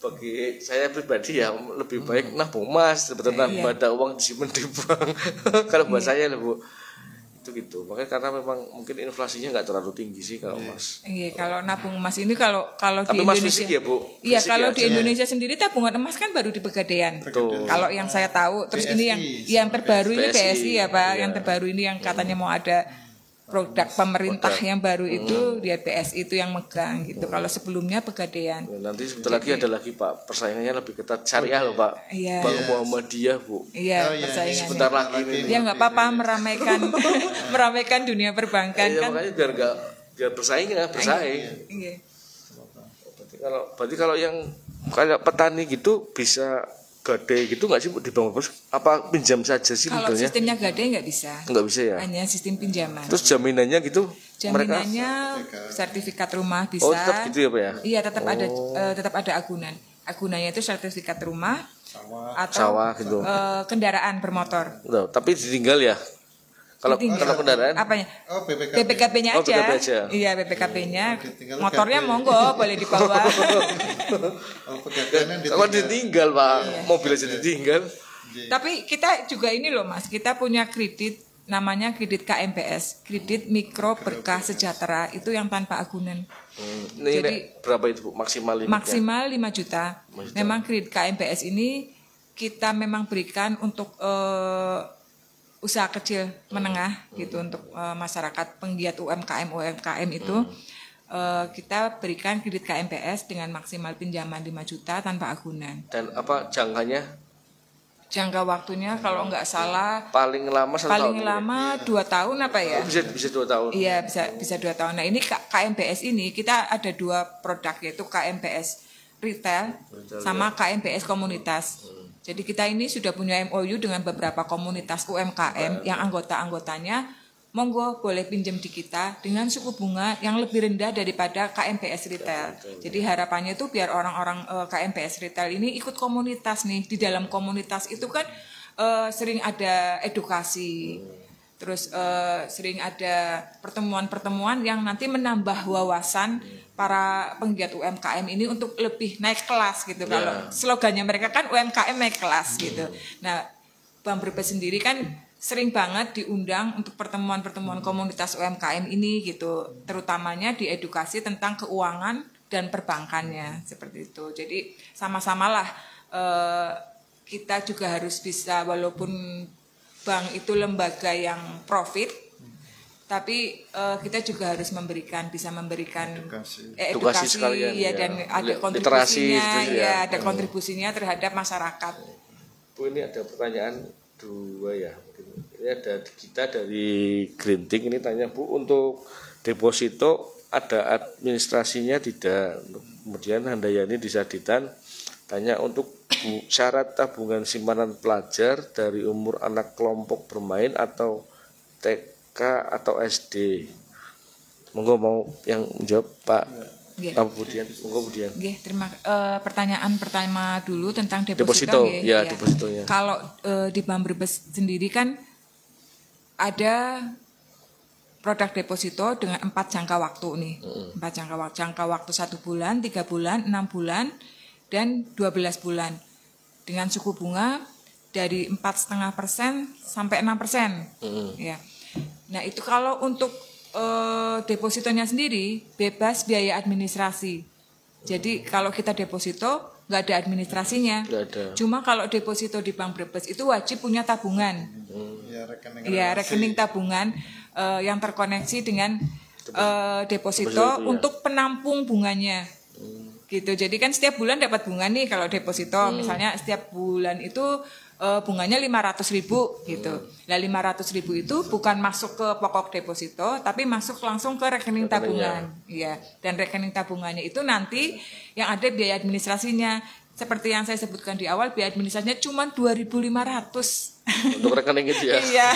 Speaker 10: Bagi saya pribadi ya lebih baik nabung emas daripada ada uang disimpan di bank. Kalau buat saya lah Bu. Itu gitu. Makanya karena memang mungkin inflasinya nggak terlalu tinggi sih kalau emas.
Speaker 3: Iya, kalau nabung emas ini kalau
Speaker 10: tapi
Speaker 3: di
Speaker 10: emas
Speaker 3: Indonesia.
Speaker 10: Fisik ya Bu.
Speaker 3: Iya, kalau di Indonesia sendiri tabungan emas kan baru di Pegadaian. Kalau yang saya tahu, terus
Speaker 2: BSI,
Speaker 3: ini yang terbaru ini BSI ya Pak,
Speaker 10: iya.
Speaker 3: yang terbaru ini yang katanya mau ada produk pemerintah yang baru itu dia BSI itu yang megang gitu. Kalau sebelumnya Pegadaian.
Speaker 10: Nanti sebentar lagi ada lagi Pak, persaingannya lebih ketat syariah loh Pak.
Speaker 3: Iya.
Speaker 10: Bank Muhammadiyah Bu.
Speaker 3: Iya, persaingannya.
Speaker 10: Sebentar lagi ini.
Speaker 3: Ya nggak apa-apa meramaikan dunia perbankan kan.
Speaker 10: Makanya biar bersaing.
Speaker 3: Iya.
Speaker 10: Berarti kalau yang kayak petani gitu bisa gade gitu nggak sih Bu di Bank Brebes? Apa pinjam saja sih
Speaker 3: kalau
Speaker 10: modelnya?
Speaker 3: Sistemnya gade nggak bisa.
Speaker 10: Nggak bisa ya?
Speaker 3: Hanya sistem pinjaman.
Speaker 10: Terus jaminannya gitu?
Speaker 3: Jaminannya sertifikat rumah bisa.
Speaker 10: Oh, tetap gitu ya Pak ya?
Speaker 3: Iya, tetap ada agunan. agunannya itu sertifikat rumah atau
Speaker 10: sawah gitu.
Speaker 3: Kendaraan bermotor.
Speaker 10: Loh, tapi ditinggal ya. Kalau kendaraan
Speaker 3: apanya?
Speaker 2: Oh,
Speaker 3: BPKB-nya
Speaker 10: Oh,
Speaker 3: aja.
Speaker 10: BPKB aja.
Speaker 3: Iya, BPKB-nya.
Speaker 2: Ditinggal
Speaker 3: Motornya
Speaker 2: BPKB.
Speaker 3: monggo boleh dibawa.
Speaker 10: kalau ditinggal Pak, mobil aja ditinggal.
Speaker 3: Tapi kita juga ini loh Mas, kita punya kredit namanya kredit KMPS, kredit mikro berkah sejahtera, itu yang tanpa agunan.
Speaker 10: Ini
Speaker 3: Jadi
Speaker 10: berapa itu Bu? Maksimal limitnya?
Speaker 3: Maksimal 5 juta. Memang kredit KMPS ini kita memang berikan untuk usaha kecil menengah gitu, untuk masyarakat penggiat UMKM itu kita berikan kredit KMPS dengan maksimal pinjaman 5 juta tanpa agunan.
Speaker 10: Dan apa jangkanya?
Speaker 3: Jangka waktunya kalau nggak salah
Speaker 10: Paling lama 1 tahun.
Speaker 3: paling lama 2 tahun apa ya?
Speaker 10: Bisa 2 tahun.
Speaker 3: Iya, bisa 2 tahun. Nah, ini KMPS ini kita ada 2 produk, yaitu KMPS retail sama KMPS komunitas. Jadi kita ini sudah punya MOU dengan beberapa komunitas UMKM yang anggota-anggotanya monggo boleh pinjam di kita dengan suku bunga yang lebih rendah daripada KMPS retail. Jadi harapannya itu biar orang-orang KMPS retail ini ikut komunitas nih. Di dalam komunitas itu kan sering ada edukasi. Terus sering ada pertemuan-pertemuan yang nanti menambah wawasan para penggiat UMKM ini untuk lebih naik kelas gitu. Kalau slogannya mereka kan UMKM naik kelas gitu. Nah, Bang Brebes sendiri kan sering banget diundang untuk pertemuan-pertemuan komunitas UMKM ini gitu. Terutamanya diedukasi tentang keuangan dan perbankannya seperti itu. Jadi sama-samalah kita juga harus bisa, walaupun bank itu lembaga yang profit, tapi kita juga harus bisa memberikan edukasi
Speaker 10: sekalian,
Speaker 3: ya, dan ada
Speaker 10: literasi,
Speaker 3: kontribusinya
Speaker 10: gitu ya.
Speaker 3: ada kontribusinya terhadap masyarakat.
Speaker 10: Bu, ini ada pertanyaan 2 ya. Ini ada kita dari Grinting, ini tanya Bu, untuk deposito ada administrasinya tidak? Kemudian Handayani di Saditan tanya untuk syarat tabungan simpanan pelajar dari umur anak kelompok bermain atau TK atau SD. Monggo mau yang menjawab Pak Budian. Monggo Budian.
Speaker 3: Pertanyaan pertama dulu tentang
Speaker 10: Deposito.
Speaker 3: Ya.
Speaker 10: Depositonya.
Speaker 3: Kalau di Bang Brebes sendiri kan ada produk deposito dengan 4 jangka waktu nih. 4 jangka waktu 1 bulan, 3 bulan, 6 bulan, dan 12 bulan. Dengan suku bunga dari 4,5% sampai 6%. Ya. Nah, itu kalau untuk depositonya sendiri bebas biaya administrasi. Jadi kalau kita deposito nggak ada administrasinya. Cuma kalau deposito di Bank Brebes itu wajib punya tabungan. Ya, rekening tabungan yang terkoneksi dengan deposito untuk penampung bunganya. Gitu. Jadi kan setiap bulan dapat bunga nih kalau deposito. Misalnya setiap bulan itu bunganya 500.000 gitu. Nah, 500.000 itu bukan masuk ke pokok deposito, tapi masuk langsung ke rekening tabungan. Iya. Dan rekening tabungannya itu nanti yang ada biaya administrasinya. Seperti yang saya sebutkan di awal, biaya administrasinya cuma 2.500
Speaker 10: untuk rekening itu ya.
Speaker 3: Iya.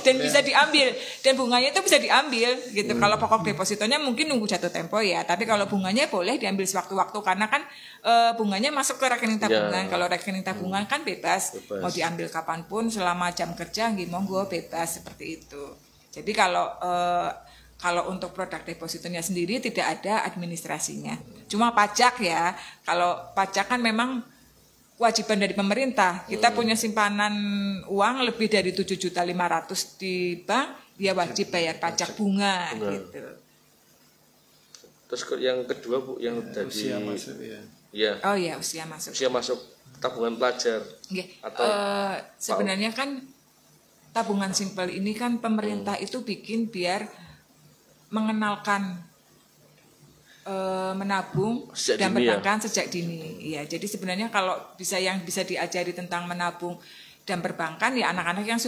Speaker 3: Dan bisa diambil, dan bunganya itu bisa diambil gitu. Kalau pokok depositonya mungkin nunggu jatuh tempo ya, tapi kalau bunganya boleh diambil sewaktu-waktu karena kan bunganya masuk ke rekening tabungan. Kalau rekening tabungan kan bebas, mau diambil kapanpun selama jam kerja nggih monggo, bebas seperti itu. Jadi kalau untuk produk depositonya sendiri tidak ada administrasinya. Cuma pajak ya. Kalau pajak kan memang kewajiban dari pemerintah. Kita punya simpanan uang lebih dari 7.500.000 di bank, dia wajib bayar pajak bunga gitu.
Speaker 10: Terus yang kedua Bu, yang tadi
Speaker 2: usia masuk ya.
Speaker 10: Iya.
Speaker 3: Oh iya, usia masuk.
Speaker 10: Usia masuk tabungan pelajar.
Speaker 3: Atau sebenarnya kan tabungan simpel ini kan pemerintah itu bikin biar mengenalkan menabung dan perbankan sejak dini. Iya, jadi sebenarnya kalau bisa diajari tentang menabung dan perbankan ya anak-anak yang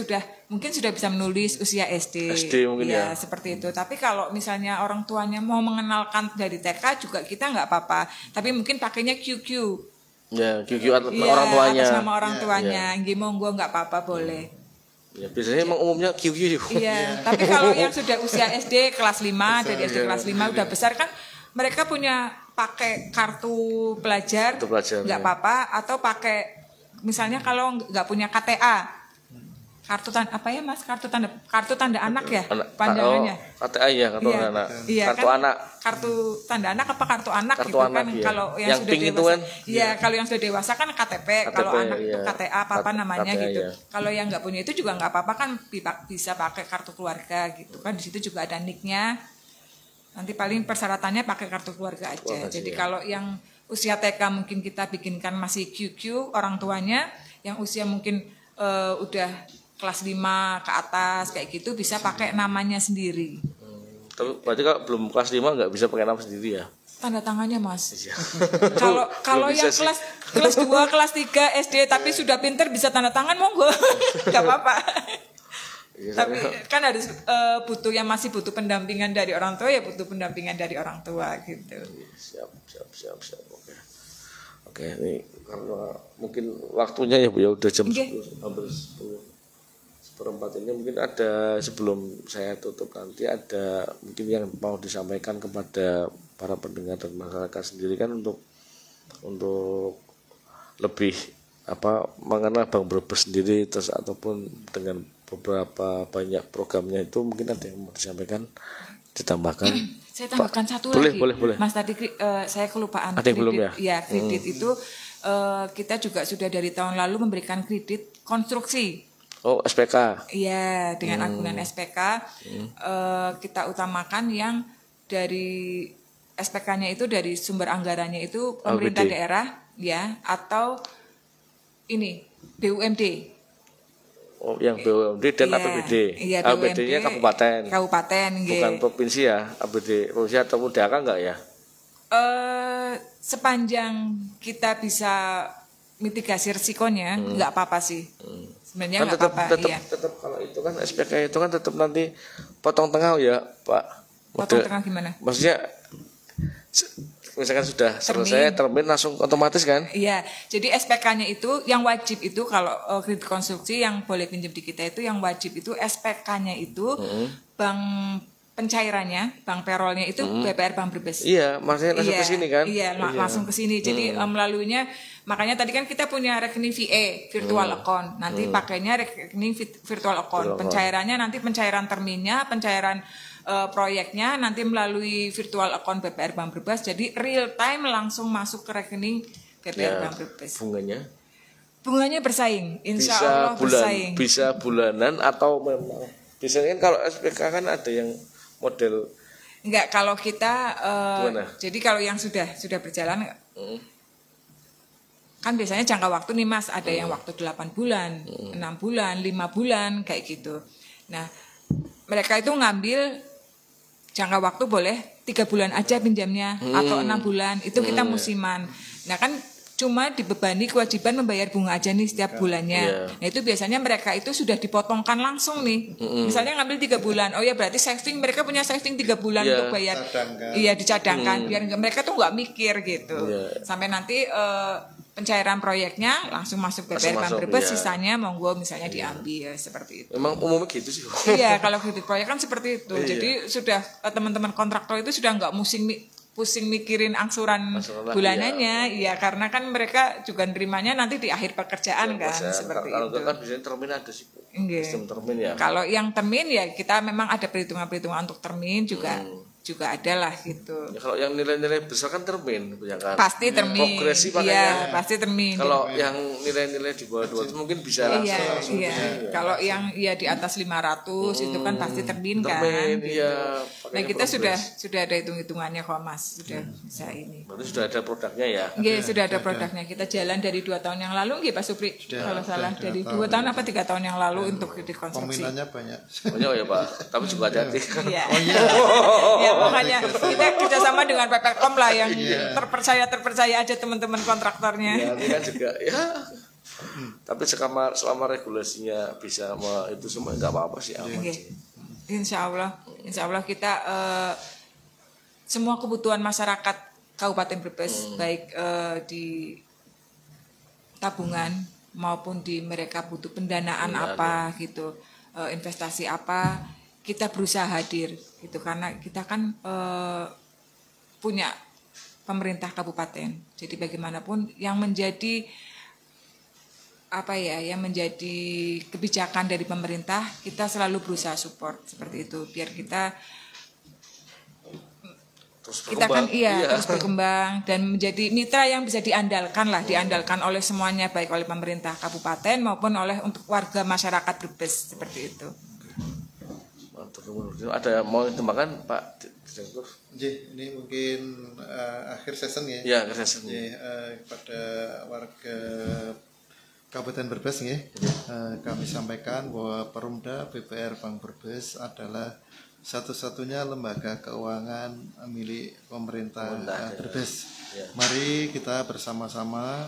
Speaker 3: mungkin sudah bisa menulis usia SD mungkin ya seperti itu. Tapi kalau misalnya orang tuanya mau mengenalkan dari TK juga kita nggak apa-apa. Tapi mungkin pakainya QQ.
Speaker 10: Ya, QQ orang tuanya.
Speaker 3: Atas nama orang tuanya. Nggih monggo nggak apa-apa boleh.
Speaker 10: Ya, biasanya emang umumnya QQ.
Speaker 3: Iya, tapi kalau yang sudah usia SD kelas 5, dari SD kelas 5 udah besar kan mereka punya pakai kartu pelajar nggak
Speaker 10: ya.
Speaker 3: apa-apa, atau pakai misalnya kalau nggak punya KTA, kartu tanda apa ya Mas, kartu tanda anak ya panjangannya.
Speaker 10: KTA ya, kartu
Speaker 3: iya,
Speaker 10: anak.
Speaker 3: Iya,
Speaker 10: kartu
Speaker 3: kan,
Speaker 10: anak.
Speaker 3: Kartu tanda anak apa kartu anak
Speaker 10: Kartu
Speaker 3: gitu
Speaker 10: anak,
Speaker 3: kan.
Speaker 10: iya.
Speaker 3: Kalau yang sudah
Speaker 10: pink
Speaker 3: dewasa,
Speaker 10: itu kan.
Speaker 3: iya, kalau yang sudah dewasa kan KTP, kalau anak itu
Speaker 10: iya.
Speaker 3: KTA apa namanya
Speaker 10: KTA,
Speaker 3: gitu.
Speaker 10: iya.
Speaker 3: Kalau yang nggak punya itu juga nggak apa-apa kan, bisa pakai kartu keluarga gitu kan. Di situ juga ada nicknya. Nanti paling persyaratannya pakai kartu keluarga aja. Jadi kalau yang usia TK mungkin kita bikinkan masih QQ orang tuanya, yang usia mungkin udah kelas 5 ke atas kayak gitu bisa pakai namanya sendiri.
Speaker 10: Tapi berarti kalau belum kelas 5 nggak bisa pakai nama sendiri ya?
Speaker 3: Tanda tangannya Mas.
Speaker 10: Iya.
Speaker 3: Kalau yang kelas 2, kelas 3 SD tapi sudah pinter bisa tanda tangan monggo. Nggak apa-apa.
Speaker 10: Iya,
Speaker 3: tapi kan harus yang masih butuh pendampingan dari orang tua, ya butuh pendampingan dari orang tua gitu.
Speaker 10: Siap. Oke, ini karena mungkin waktunya ya Bu ya udah jam 10, hampir 10:04 ini, mungkin ada sebelum saya tutup nanti ada mungkin yang mau disampaikan kepada para pendengar dan masyarakat sendiri kan untuk lebih mengenal Bank Brebes sendiri, terus ataupun dengan beberapa banyak programnya itu mungkin ada yang mau disampaikan, ditambahkan.
Speaker 3: Saya tambahkan satu
Speaker 10: boleh,
Speaker 3: lagi.
Speaker 10: Boleh.
Speaker 3: Mas tadi saya kelupaan.
Speaker 10: Ada yang belum ya?
Speaker 3: Ya, kredit itu kita juga sudah dari tahun lalu memberikan kredit konstruksi.
Speaker 10: Oh, SPK.
Speaker 3: Iya, dengan agunan SPK kita utamakan yang dari SPK-nya itu dari sumber anggarannya itu pemerintah daerah ya, atau ini BUMD.
Speaker 10: Oh, yang BUMD dan APBD.
Speaker 3: Iya,
Speaker 10: APBD-nya kabupaten.
Speaker 3: Kabupaten,
Speaker 10: bukan provinsi ya. APBD provinsi atau daerah enggak ya?
Speaker 3: Sepanjang kita bisa mitigasi risikonya, enggak apa-apa sih. Sebenarnya
Speaker 10: kan
Speaker 3: enggak apa-apa.
Speaker 10: Tetap kalau itu kan SPK itu kan tetap nanti potong tengah ya, Pak.
Speaker 3: Potong tengah gimana?
Speaker 10: Maksudnya misalkan sudah selesai termin langsung otomatis kan?
Speaker 3: Iya, jadi SPK-nya itu yang wajib itu kalau kredit konstruksi yang boleh pinjam di kita itu yang wajib itu SPK-nya itu bank pencairannya, bank payroll-nya itu BPR Bank Brebes.
Speaker 10: Iya, maksudnya langsung ke sini kan?
Speaker 3: Iya, langsung ke sini. Jadi melaluinya, makanya tadi kan kita punya rekening VA, virtual account. Nanti pakainya rekening virtual account. Pencairannya nanti pencairan terminnya, pencairan proyeknya nanti melalui virtual account BPR Bank Brebes. Jadi real time langsung masuk ke rekening BPR Bank Brebes. Bunganya bersaing, insya Allah bersaing.
Speaker 10: Bisa bulanan atau memang biasanya kan kalau SPK kan ada yang model
Speaker 3: enggak, kalau kita jadi kalau yang sudah berjalan kan biasanya jangka waktu nih Mas, ada yang waktu 8 bulan, 6 bulan, 5 bulan kayak gitu. Nah, mereka itu ngambil jangka waktu boleh 3 bulan aja pinjamnya atau 6 bulan, itu kita musiman. Nah kan cuma dibebani kewajiban membayar bunga aja nih setiap bulannya. Nah itu biasanya mereka itu sudah dipotongkan langsung nih. Misalnya ngambil 3 bulan, oh ya berarti saving, mereka punya saving 3 bulan untuk bayar. Iya, dicadangkan biar mereka tuh nggak mikir gitu. Sampai nanti pencairan proyeknya langsung masuk BPR Bank Brebes, sisanya monggo misalnya diambil seperti itu.
Speaker 10: Emang umumnya gitu sih.
Speaker 3: Iya, kalau kredit proyek kan seperti itu. Jadi sudah teman-teman kontraktor itu sudah nggak pusing mikirin angsuran bulanannya, iya karena kan mereka juga nerimanya nanti di akhir pekerjaan kan seperti
Speaker 10: kalau
Speaker 3: itu.
Speaker 10: Kalau kan biasanya termin ada sih, sistem termin ya.
Speaker 3: Kalau yang termin ya kita memang ada perhitungan untuk termin juga ada lah gitu.
Speaker 10: Ya, kalau yang nilai-nilai besar kan termin, ya kan?
Speaker 3: Pasti termin.
Speaker 10: Progresi
Speaker 3: Iya, pasti termin.
Speaker 10: Kalau yang nilai-nilai di bawah 200 mungkin bisa langsung.
Speaker 3: Iya. Kalau yang di atas 500 itu kan pasti termin kan.
Speaker 10: Iya.
Speaker 3: Nah, kita sudah ada hitung-hitungannya kok Mas, sudah bisa ini.
Speaker 10: Berarti sudah ada produknya ya?
Speaker 3: Iya, sudah ada produknya. Kita jalan dari 2 tahun yang lalu nggih Pak Supri. Kalau salah dari 2 tahun apa 3 tahun yang lalu untuk dikonstruksi.
Speaker 2: Peminatnya banyak.
Speaker 10: Banyak ya Pak, tapi juga hati-hati.
Speaker 3: Iya. Ya, makanya kita kerjasama dengan PPKOM lah yang terpercaya aja teman-teman kontraktornya.
Speaker 10: Iya, ini kan juga ya. Tapi selama regulasinya bisa itu semua nggak apa-apa sih aman sih.
Speaker 3: Insya Allah kita semua kebutuhan masyarakat Kabupaten Brebes baik di tabungan maupun di mereka butuh pendanaan apa gitu, investasi apa, kita berusaha hadir gitu karena kita kan punya pemerintah kabupaten. Jadi bagaimanapun yang menjadi yang menjadi kebijakan dari pemerintah, kita selalu berusaha support seperti itu biar kita kan terus berkembang dan menjadi mitra yang bisa diandalkan oleh semuanya, baik oleh pemerintah kabupaten maupun oleh untuk warga masyarakat Brebes seperti itu.
Speaker 10: Ada mau ditambahkan Pak Direktur?
Speaker 2: Ini mungkin akhir season ya.
Speaker 10: Ya, akhir season.
Speaker 2: Kepada warga Kabupaten Brebes kami sampaikan bahwa Perumda BPR Bank Brebes adalah satu-satunya lembaga keuangan milik pemerintah Brebes. Mari kita bersama-sama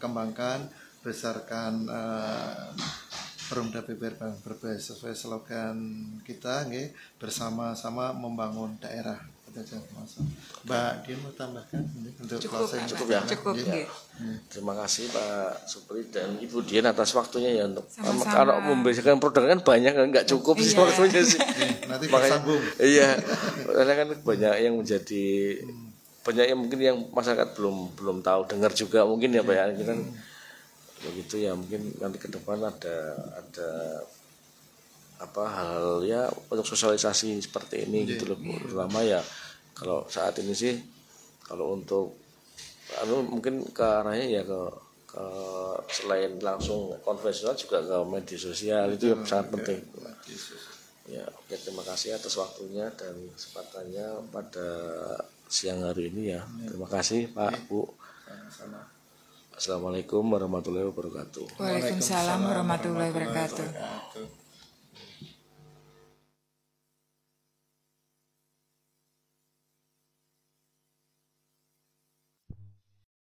Speaker 2: kembangkan, besarkan Perumda BPR Bank Brebes sesuai slogan kita, bersama-sama membangun daerah. Mbak Dian mau tambahkan untuk
Speaker 10: cukup ya. Terima kasih Pak Supri dan Ibu Dian atas waktunya ya untuk kalau memberikan produk kan banyak nggak cukup sih waktunya sih.
Speaker 2: Nanti bersambung.
Speaker 10: Iya, karena kan banyak yang menjadi banyak yang mungkin yang masyarakat belum tahu, dengar juga mungkin ya Pak ya, kan begitu ya, mungkin nanti ke depan ada hal ya untuk sosialisasi seperti ini gitu loh, terutama ya kalau saat ini sih kalau untuk mungkin ke arahnya ya ke selain langsung konvensional juga ke media sosial itu yang sangat penting. Ya, oke, terima kasih atas waktunya dan kesempatannya pada siang hari ini ya. Terima kasih Pak, Bu. Assalamualaikum warahmatullahi wabarakatuh.
Speaker 3: Waalaikumsalam warahmatullahi wabarakatuh.